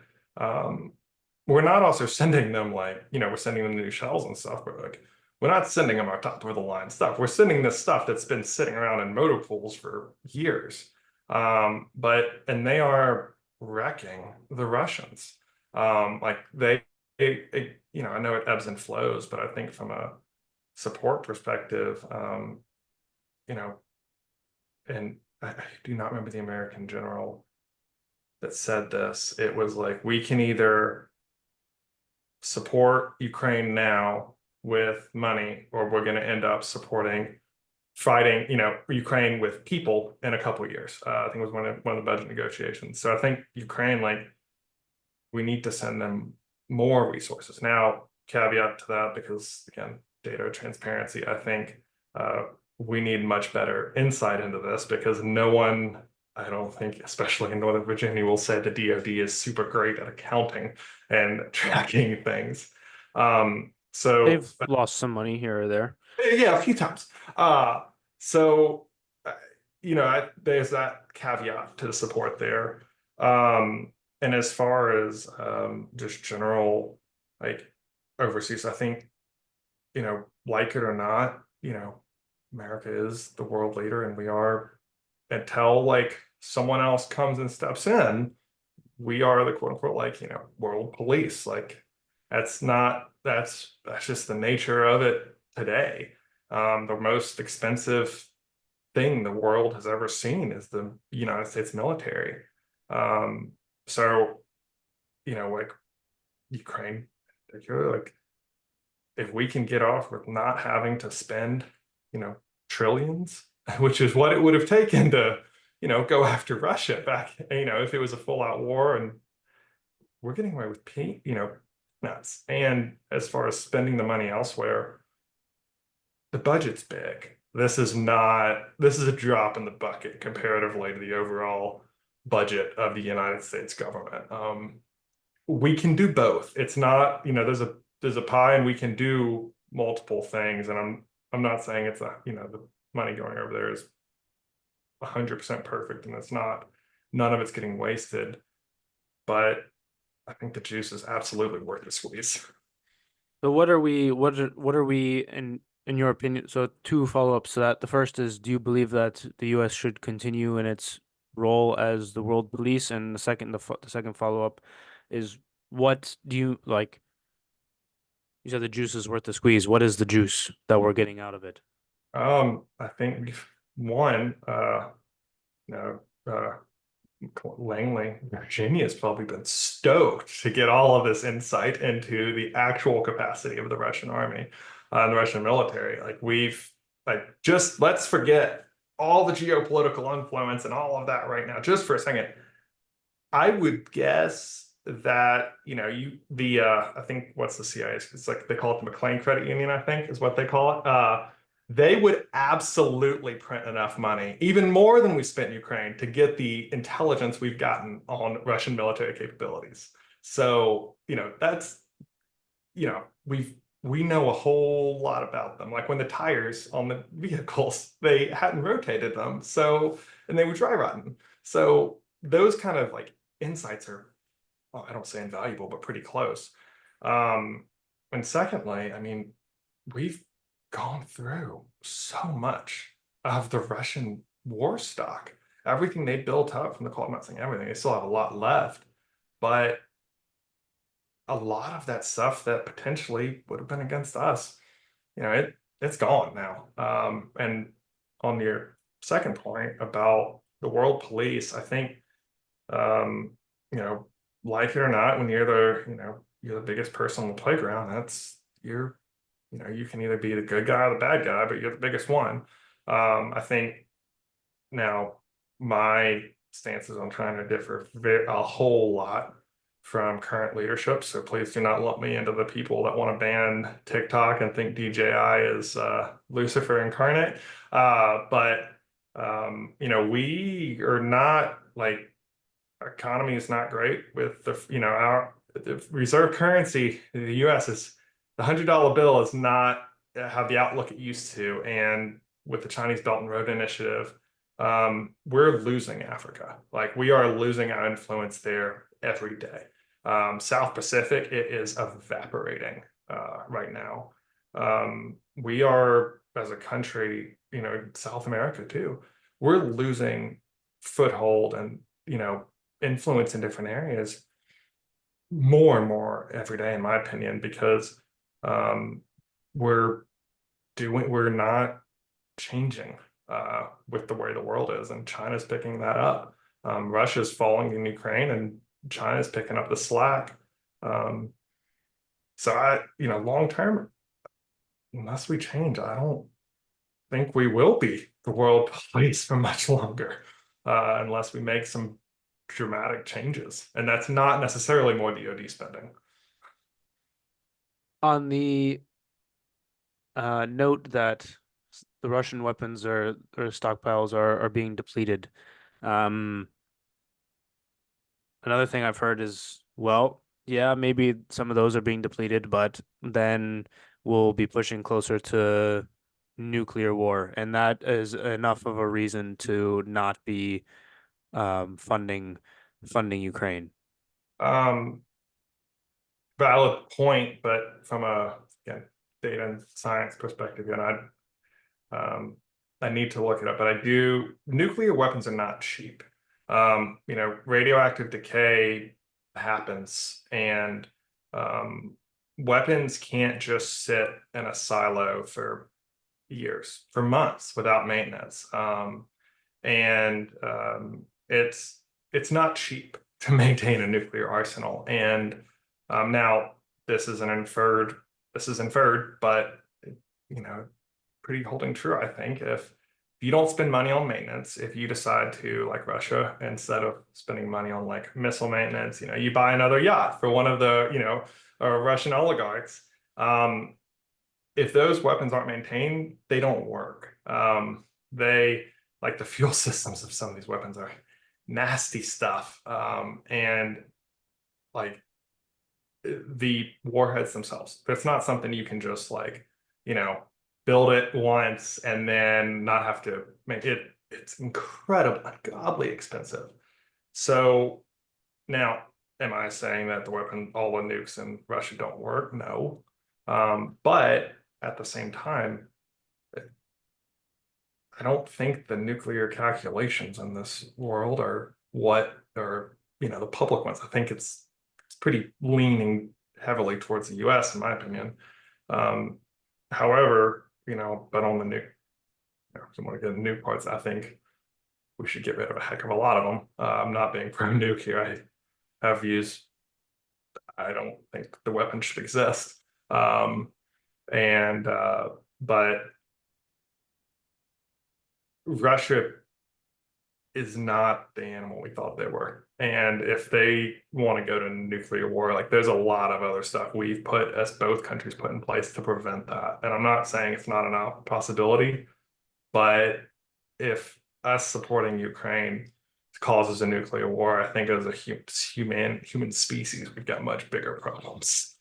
we're not also sending them like, we're sending them new shells and stuff, but like we're not sending them our top of the line stuff. We're sending this stuff that's been sitting around in motor pools for years. And they are wrecking the Russians. Like I know it ebbs and flows, but I think from a support perspective, you know, and I do not remember the American general that said this. It was like, we can either support Ukraine now with money, or we're going to end up fighting, Ukraine with people in a couple of years. I think it was one of the budget negotiations. So I think Ukraine, like, we need to send them more resources. Now, caveat to that, because again, data transparency, I think we need much better insight into this, because no one, I don't think, especially in Northern Virginia, will say the DoD is super great at accounting and tracking things. So They've lost some money here or there. yeah, a few times. So there's that caveat to the support there. And as far as just general like overseas, I think, like it or not, America is the world leader, and we are, until like someone else comes and steps in, we are the quote unquote like, world police. Like that's just the nature of it today. The most expensive thing the world has ever seen is the United States military. So, like Ukraine, in particular, like if we can get off with not having to spend, trillions, which is what it would have taken to, go after Russia back, if it was a full out war, and we're getting away with nuts. And as far as spending the money elsewhere, the budget's big. This is a drop in the bucket comparatively to the overall budget of the United States government. We can do both. It's not, there's a pie, and we can do multiple things. And I'm not saying it's the money going over there is 100% perfect, and it's not, none of it's getting wasted. But I think the juice is absolutely worth the squeeze. So what are we in your opinion? So two follow-ups to that. The first is, do you believe that the US should continue in its role as the world police? And the second follow-up is, what do you like? You said the juice is worth the squeeze. What is the juice that we're getting out of it? I think one, you know, uh, Langley, Virginia has probably been stoked to get all of this insight into the actual capacity of the Russian army, and the Russian military. Just let's forget all the geopolitical influence and all of that right now, just for a second. I would guess that, I think, what's the CIA? It's like they call it the McLean Credit Union, I think is what they call it. They would absolutely print enough money, even more than we spent in Ukraine, to get the intelligence we've gotten on Russian military capabilities. So, we know a whole lot about them. Like when the tires on the vehicles, they hadn't rotated them. So, and they were dry rotten. So those kind of like insights are, well, I don't say invaluable, but pretty close. And secondly, I mean, we've gone through so much of the Russian war stock. Everything they built up from the cold, I'm not saying everything, they still have a lot left, but a lot of that stuff that potentially would have been against us, it's gone now. And on your second point about the world police, I think, like it or not, when you're the biggest person on the playground, you can either be the good guy or the bad guy, but you're the biggest one. I think now my stances on China differ a whole lot from current leadership. So please do not lump me into the people that want to ban TikTok and think DJI is Lucifer incarnate. We are not like, economy is not great with the reserve currency in the US is the $100 bill is not have the outlook it used to. And with the Chinese Belt and Road Initiative, we're losing Africa. Like we are losing our influence there every day. South Pacific, it is evaporating right now. We are, as a country, South America too, we're losing foothold and, influence in different areas more and more every day, in my opinion, because we're not changing with the way the world is, and China's picking that up. Russia's falling in Ukraine, and China's picking up the slack. Long term, unless we change, I don't think we will be the world police for much longer, unless we make some dramatic changes, and that's not necessarily more DoD spending. On the note that the Russian weapons or stockpiles are being depleted, another thing I've heard is, well, yeah, maybe some of those are being depleted, but then we'll be pushing closer to nuclear war, and that is enough of a reason to not be funding Ukraine. Um, Valid point, but from a again, data and science perspective, I need to look it up, but I do. Nuclear weapons are not cheap. Radioactive decay happens, and weapons can't just sit in a silo for years, for months without maintenance. It's not cheap to maintain a nuclear arsenal. And now this is inferred, but pretty holding true, I think. If you don't spend money on maintenance, if you decide to, like Russia, instead of spending money on like missile maintenance, you buy another yacht for one of the, Russian oligarchs. If those weapons aren't maintained, they don't work. They like the fuel systems of some of these weapons are nasty stuff. And like the warheads themselves, it's not something you can just like, build it once and then not have to make it. It's incredibly, ungodly expensive. So now, am I saying that all the nukes in Russia don't work? No. But at the same time, I don't think the nuclear calculations in this world are the public ones. I think it's pretty leaning heavily towards the US, in my opinion. However, but on the nuke, if you want to get nuke parts, I think we should get rid of a heck of a lot of them. I'm not being pro nuke here. I have views. I don't think the weapon should exist. But Russia is not the animal we thought they were. And if they want to go to nuclear war, like there's a lot of other stuff both countries put in place to prevent that. And I'm not saying it's not a possibility, but if us supporting Ukraine causes a nuclear war, I think as a human species, we've got much bigger problems.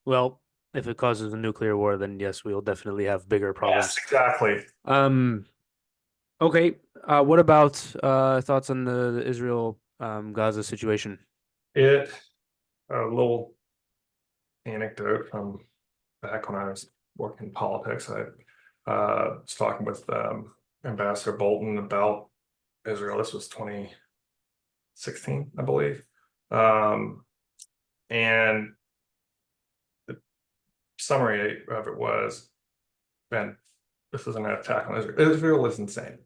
Well, if it causes a nuclear war, then yes, we'll definitely have bigger problems. Yes, exactly. Okay. What about thoughts on the Israel Gaza situation? A little anecdote from back when I was working in politics. I was talking with Ambassador Bolton about Israel. This was 2016, I believe. And the summary of it was, Ben, this isn't an attack on Israel. Israel is insane.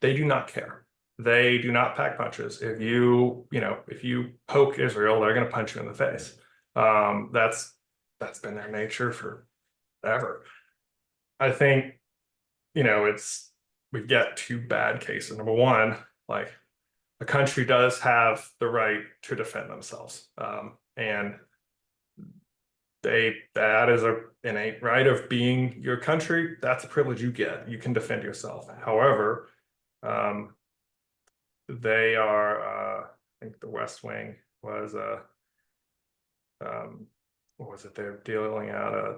They do not care. They do not pack punches. If you poke Israel, they're going to punch you in the face. That's been their nature forever. I think, we've got two bad cases. Number one, like a country does have the right to defend themselves. And that is an innate right of being your country. That's a privilege you get. You can defend yourself. However, they are, I think the West Wing was, what was it? They're dealing out a,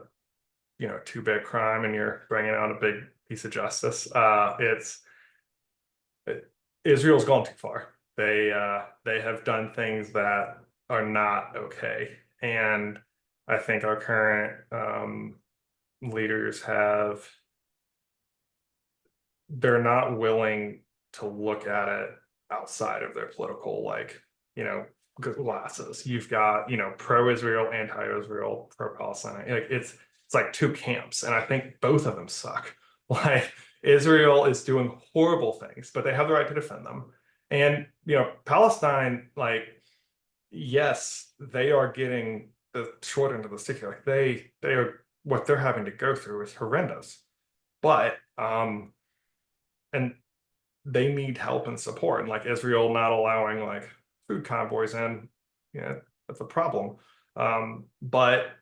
too big crime and you're bringing out a big piece of justice. Israel's gone too far. They have done things that are not okay. And I think our current leaders they're not willing to look at it outside of their political, glasses. You've got, pro-Israel, anti-Israel, pro-Palestine. It's like two camps. And I think both of them suck. Like Israel is doing horrible things, but they have the right to defend them. And, Palestine, yes, they are getting the short end of the stick here. Like they are, what they're having to go through is horrendous. But, and they need help and support. And like Israel not allowing food convoys in, that's a problem. But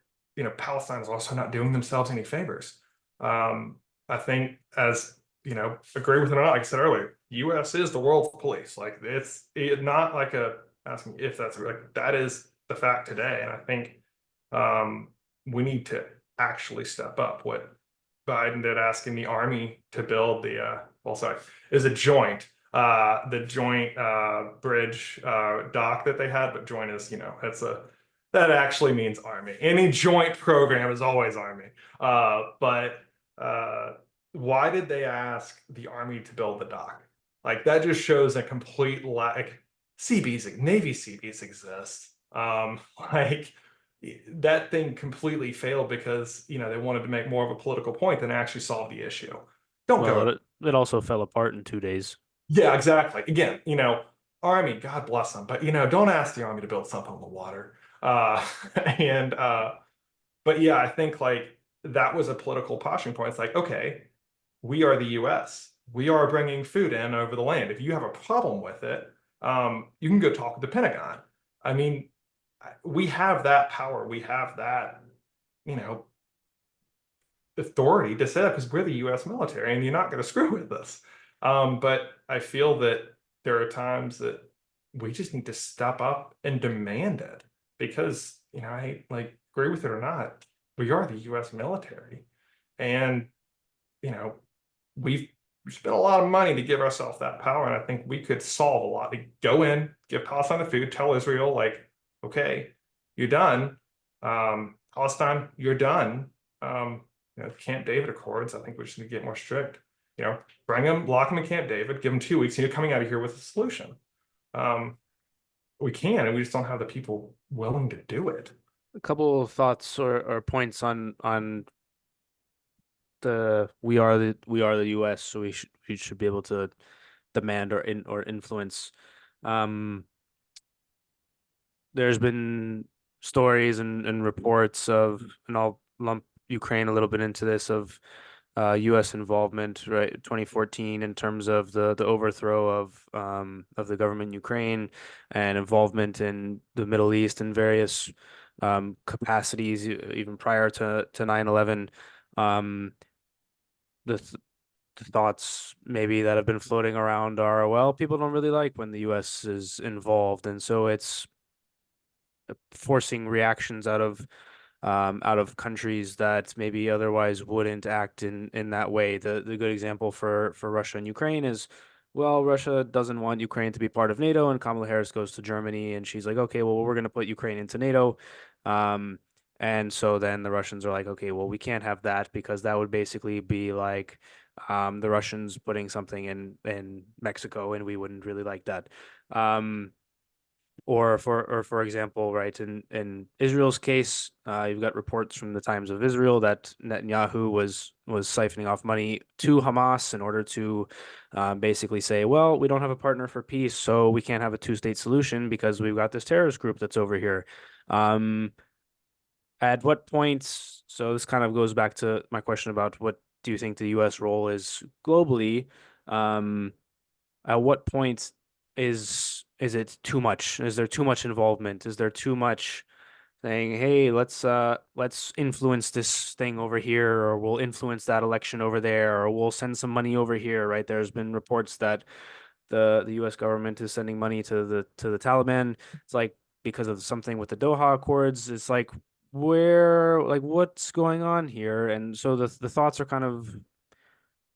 Palestine is also not doing themselves any favors. I think agree with it or not, like I said earlier, US is the world's police. Like it's not like asking if that's that is the fact today. And I think we need to actually step up. What Biden did asking the Army to build the well, sorry, is a joint the joint bridge dock that they had, but joint is, that's a that actually means Army. Any joint program is always Army. But why did they ask the Army to build the dock? Like that just shows a complete lack. CBs, Navy CBs exist. Like that thing completely failed because they wanted to make more of a political point than actually solve the issue. Don't Well, go. it also fell apart in 2 days. Yeah, exactly. Again, Army, God bless them, but don't ask the Army to build something on the water. And but yeah, I think like that was a political pushing point. It's like, okay, we are the US. We are bringing food in over the land. If you have a problem with it, you can go talk with the Pentagon. I mean, we have that power. We have that, you know, authority to say that because we're the US military and you're not going to screw with us. But I feel that there are times that we just need to step up and demand it because, I like agree with it or not, we are the US military. And, you know, we've spent a lot of money to give ourselves that power. And I think we could solve a lot to go in, give Palestine the food, tell Israel, like, okay, you're done. Palestine, you're done. Camp David Accords, I think we just need to get more strict. Bring them, lock them in Camp David, give them 2 weeks, and you're coming out of here with a solution. We can, and we just don't have the people willing to do it. A couple of thoughts or points on the we are the US, so we should be able to demand or influence. There's been stories and reports of, and I'll lump Ukraine a little bit into this, of US involvement, right, 2014, in terms of the overthrow of the government in Ukraine, and involvement in the Middle East in various capacities, even prior to 9/11. Um, the th the thoughts maybe that have been floating around are, well, people don't really like when the US is involved, and so it's forcing reactions out of countries that maybe otherwise wouldn't act in that way. The good example for Russia and Ukraine is, well, Russia doesn't want Ukraine to be part of NATO, and Kamala Harris goes to Germany and she's like, okay, well, we're going to put Ukraine into NATO. And so then the Russians are like, okay, well, we can't have that because that would basically be like the Russians putting something in Mexico, and we wouldn't really like that. Or for example, right, in Israel's case, you've got reports from the Times of Israel that Netanyahu was siphoning off money to Hamas in order to basically say, well, we don't have a partner for peace, so we can't have a two-state solution because we've got this terrorist group that's over here. At what point, so this kind of goes back to my question about what do you think the U.S. role is globally? At what point is it too much? Is there too much involvement? Is there too much saying, hey, let's influence this thing over here, or we'll influence that election over there, or we'll send some money over here, right? There's been reports that the US government is sending money to the Taliban. It's like because of something with the Doha Accords. It's like, what's going on here? And so the thoughts are kind of,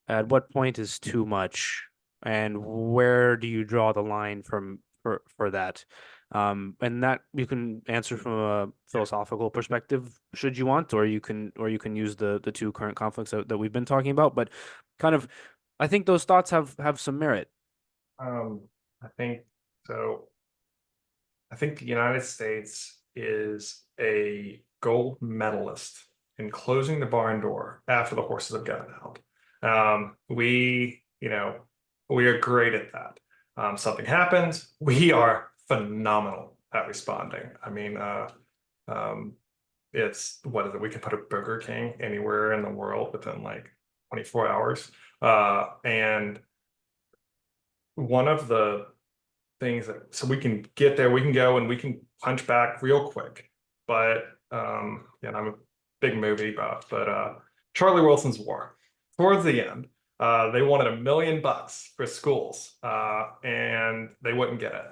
at what point is too much, and where do you draw the line for that? And that you can answer from a philosophical perspective, should you want, or you can use the two current conflicts that we've been talking about. But kind of, I think those thoughts have some merit. I think so. I think the United States is a gold medalist in closing the barn door after the horses have gotten out. We are great at that. Something happens, we are phenomenal at responding. I mean, it's, what is it? We can put a Burger King anywhere in the world within like 24 hours. And one of the things that, so we can get there, we can go and we can punch back real quick. But I'm a big movie buff, but Charlie Wilson's War, towards the end, they wanted $1 million for schools, and they wouldn't get it.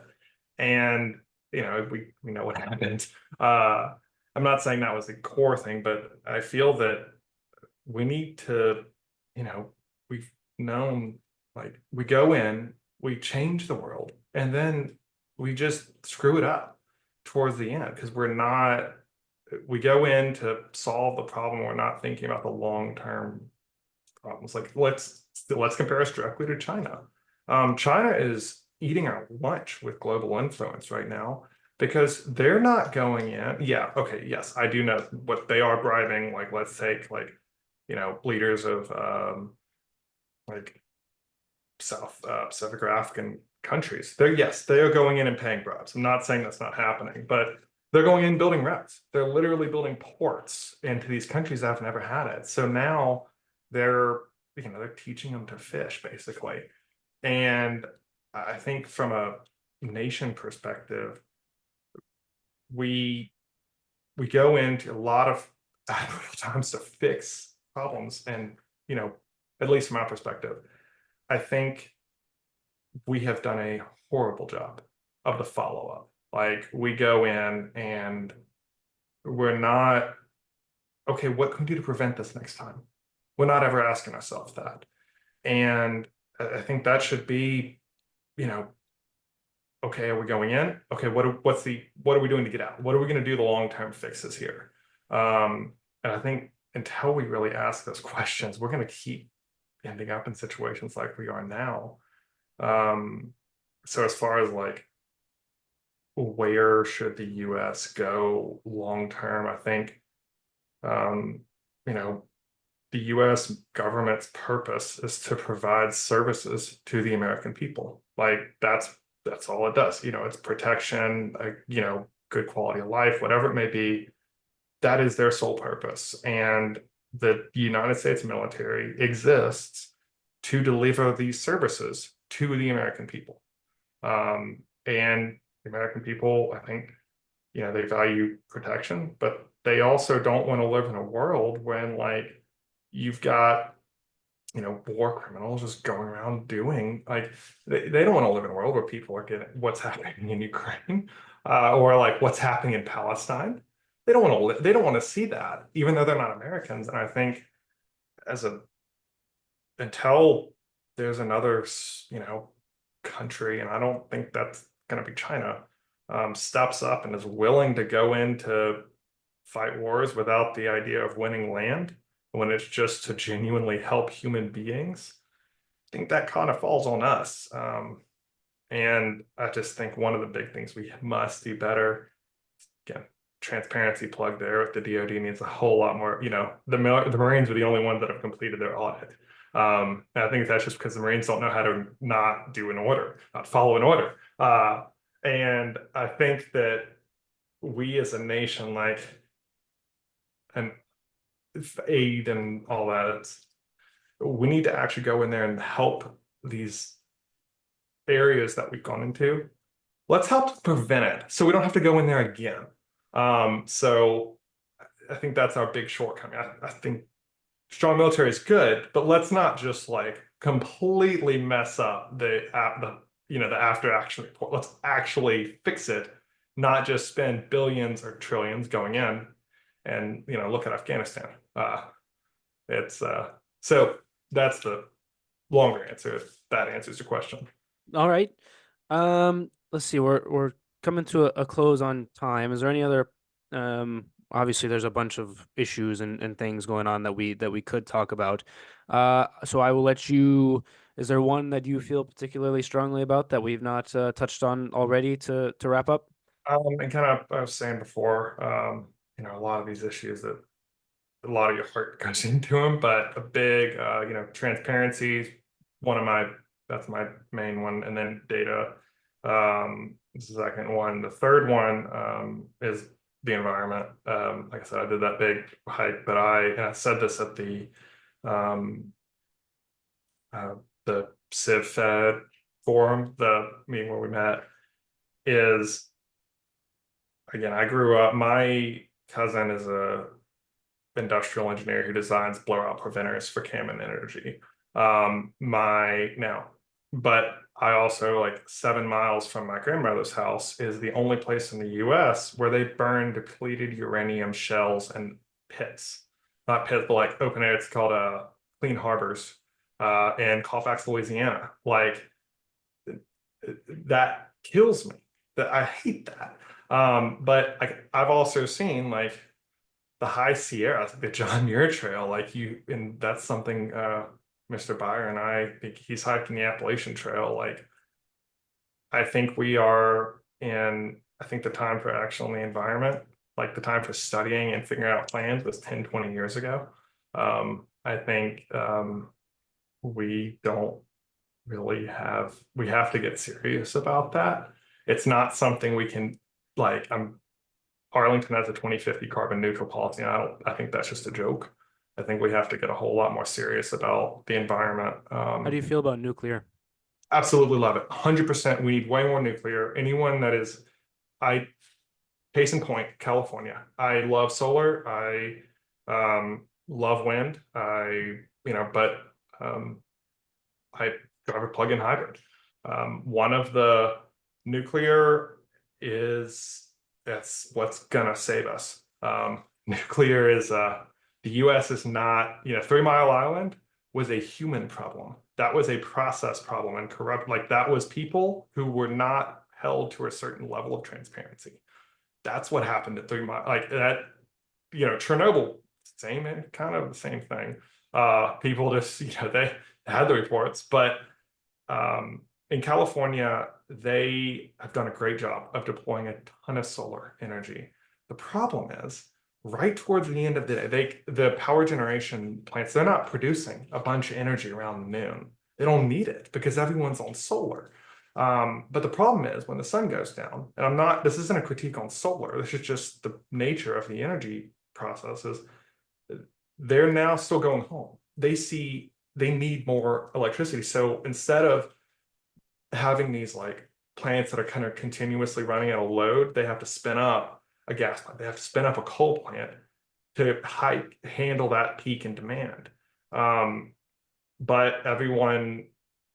And we know what happened. I'm not saying that was the core thing, but I feel that we need to, we've known, like, we go in, we change the world, and then we just screw it up towards the end because we go in to solve the problem. We're not thinking about the long-term problems. Like, let's compare us directly to China. China is eating our lunch with global influence right now because they're not going in. Yeah, okay, yes, I do know what they are bribing. Like, let's take like, leaders of like South Pacific or African countries. They are going in and paying bribes. I'm not saying that's not happening, but they're going in building roads. They're literally building ports into these countries that have never had it. So now they're, they're teaching them to fish basically. And I think from a nation perspective, we go into a lot of times to fix problems. And, at least from my perspective, I think we have done a horrible job of the follow-up. Like, we go in and we're not, okay, what can we do to prevent this next time? We're not ever asking ourselves that. And I think that should be, okay, are we going in? Okay, what are we doing to get out? What are we going to do the long-term fixes here? And I think until we really ask those questions, we're going to keep ending up in situations like we are now. So as far as like, where should the US go long term, I think, the US government's purpose is to provide services to the American people. Like, that's all it does. It's protection, good quality of life, whatever it may be. That is their sole purpose. And the United States military exists to deliver these services to the American people. And the American people, I think, they value protection, but they also don't want to live in a world when, like, you've got, war criminals just going around doing, like, they don't want to live in a world where people are getting what's happening in Ukraine, or like what's happening in Palestine. They don't want to see that, even though they're not Americans. And I think as until there's another, country, and I don't think that's going to be China, steps up and is willing to go in to fight wars without the idea of winning land, when it's just to genuinely help human beings, I think that kind of falls on us. And I just think one of the big things we must do better, again, transparency plug there, with the DoD needs a whole lot more. The Marines are the only ones that have completed their audit. And I think that's just because the Marines don't know how to not do an order, not follow an order. And I think that we as a nation, like, and aid and all that, we need to actually go in there and help these areas that we've gone into. Let's help prevent it so we don't have to go in there again. So I think that's our big shortcoming. I think strong military is good, but let's not just like completely mess up the after action report. Let's actually fix it, not just spend billions or trillions going in and look at Afghanistan. So that's the longer answer, if that answers your question. All right. Let's see. We're coming to a close on time. Is there any other obviously there's a bunch of issues and things going on that we could talk about. So I will let you, is there one that you feel particularly strongly about that we've not touched on already to wrap up? And kind of, I was saying before, a lot of these issues that a lot of your heart goes into them, but a big, transparency, that's my main one. And then data, the second one. The third one, is the environment. Like I said, I did that big hike, but I said this at the Civ Fed forum, the meeting where we met, is, again, I grew up, my cousin is a industrial engineer who designs blowout preventers for Cameron Energy. But I also, like, 7 miles from my grandmother's house is the only place in the US where they burn depleted uranium shells and pits. not pits, but like open air. It's called Clean Harbors in Colfax, Louisiana. Like that kills me. That I hate that. But I've also seen like the High Sierra, the John Muir Trail, like and that's something Mr. Byer and I think he's hiking the Appalachian Trail. Like I think we are in, I think the time for action on the environment, like the time for studying and figuring out plans was 10, 20 years ago. I think we don't really we have to get serious about that. It's not something we can, like, Arlington has a 2050 carbon neutral policy. I think that's just a joke. I think we have to get a whole lot more serious about the environment. How do you feel about nuclear? Absolutely love it. 100%. We need way more nuclear. Anyone that is, case in point, California. I love solar. I love wind. But I drive a plug-in hybrid. One of the nuclear that's what's gonna save us. Nuclear is the US is not, 3 Mile Island was a human problem. That was a process problem and corrupt, like that was people who were not held to a certain level of transparency. That's what happened at 3 Mile, like that, Chernobyl, same kind of the same thing. People just, they had the reports, but in California, they have done a great job of deploying a ton of solar energy. The problem is, right towards the end of the day, the power generation plants, they're not producing a bunch of energy around noon. They don't need it because everyone's on solar. But the problem is when the sun goes down, and this isn't a critique on solar, this is just the nature of the energy processes. They're now still going home. They need more electricity. So instead of having these like plants that are kind of continuously running at a load, they have to spin up a gas plant. They have to spin up a coal plant to handle that peak in demand. But everyone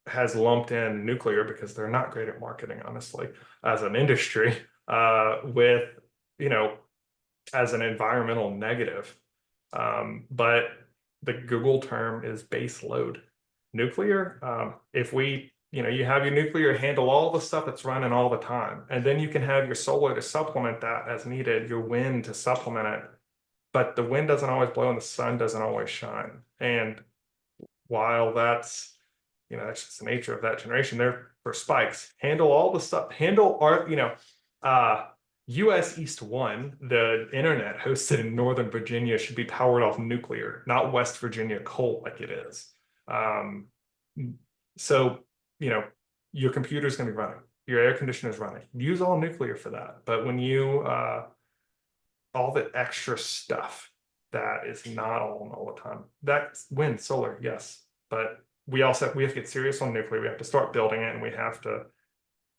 has lumped in nuclear because they're not great at marketing, honestly, as an industry, with, as an environmental negative. But the Google term is base load. Nuclear, if you have your nuclear handle all the stuff that's running all the time, and then you can have your solar to supplement that as needed, your wind to supplement it. But the wind doesn't always blow and the sun doesn't always shine. And while that's just the nature of that generation, they're for spikes. Handle all the stuff, US East 1, the internet hosted in Northern Virginia should be powered off nuclear, not West Virginia coal like it is. So, your computer's going to be running, your air conditioner is running. Use all nuclear for that. But when all the extra stuff that is not on all the time, that's wind, solar, yes. But we have to get serious on nuclear. We have to start building it, and we have to,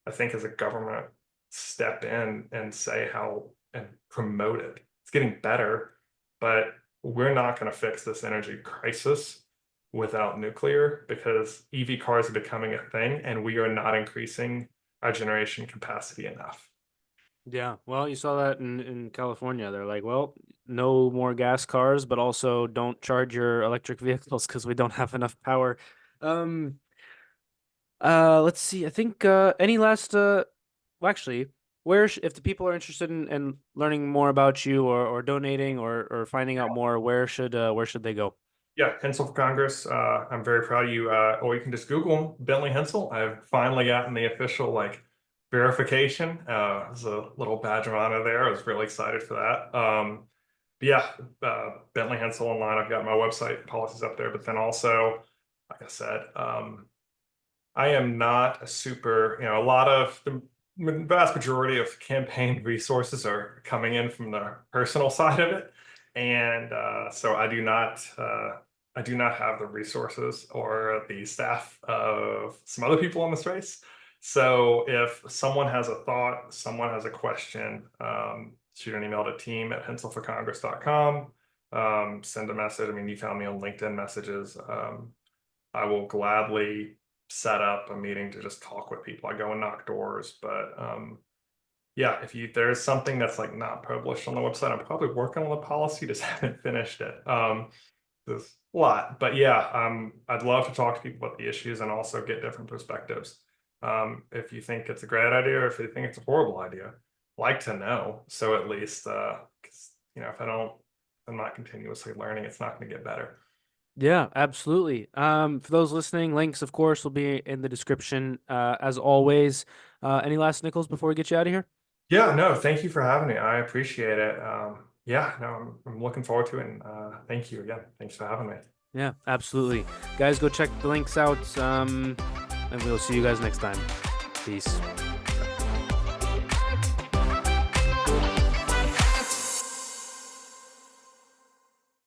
I think, as a government, step in and say how and promote it. It's getting better, but we're not going to fix this energy crisis without nuclear because EV cars are becoming a thing and we are not increasing our generation capacity enough. Yeah, well, you saw that in California. They're like, well, no more gas cars, but also don't charge your electric vehicles because we don't have enough power. Let's see. I think any last well, actually, if the people are interested in learning more about you or donating or finding out more, where should they go? Yeah, Hensel for Congress. I'm very proud of you. Or you can just Google Bentley Hensel. I've finally gotten the official verification. There's a little badge of honor there. I was really excited for that. But yeah, Bentley Hensel online. I've got my website policies up there, but then also, like I said, I am not a super, a lot of the vast majority of campaign resources are coming in from the personal side of it. And so I do not have the resources or the staff of some other people in this race. So if someone has a thought, someone has a question, shoot an email to team@henselforcongress.com. Send a message. I mean, you found me on LinkedIn messages. I will gladly set up a meeting to just talk with people. I go and knock doors, but yeah, if there's something that's like not published on the website, I'm probably working on the policy, just haven't finished it. There's a lot, but yeah, I'd love to talk to people about the issues and also get different perspectives. If you think it's a great idea or if you think it's a horrible idea, like to know. So at least, 'cause, if I'm not continuously learning, it's not going to get better. Yeah, absolutely. For those listening, links, of course, will be in the description, as always. Any last nickels before we get you out of here? Yeah, no, thank you for having me. I appreciate it. Yeah, no, I'm looking forward to it. And thank you again. Thanks for having me. Yeah, absolutely. Guys, go check the links out. And we'll see you guys next time. Peace.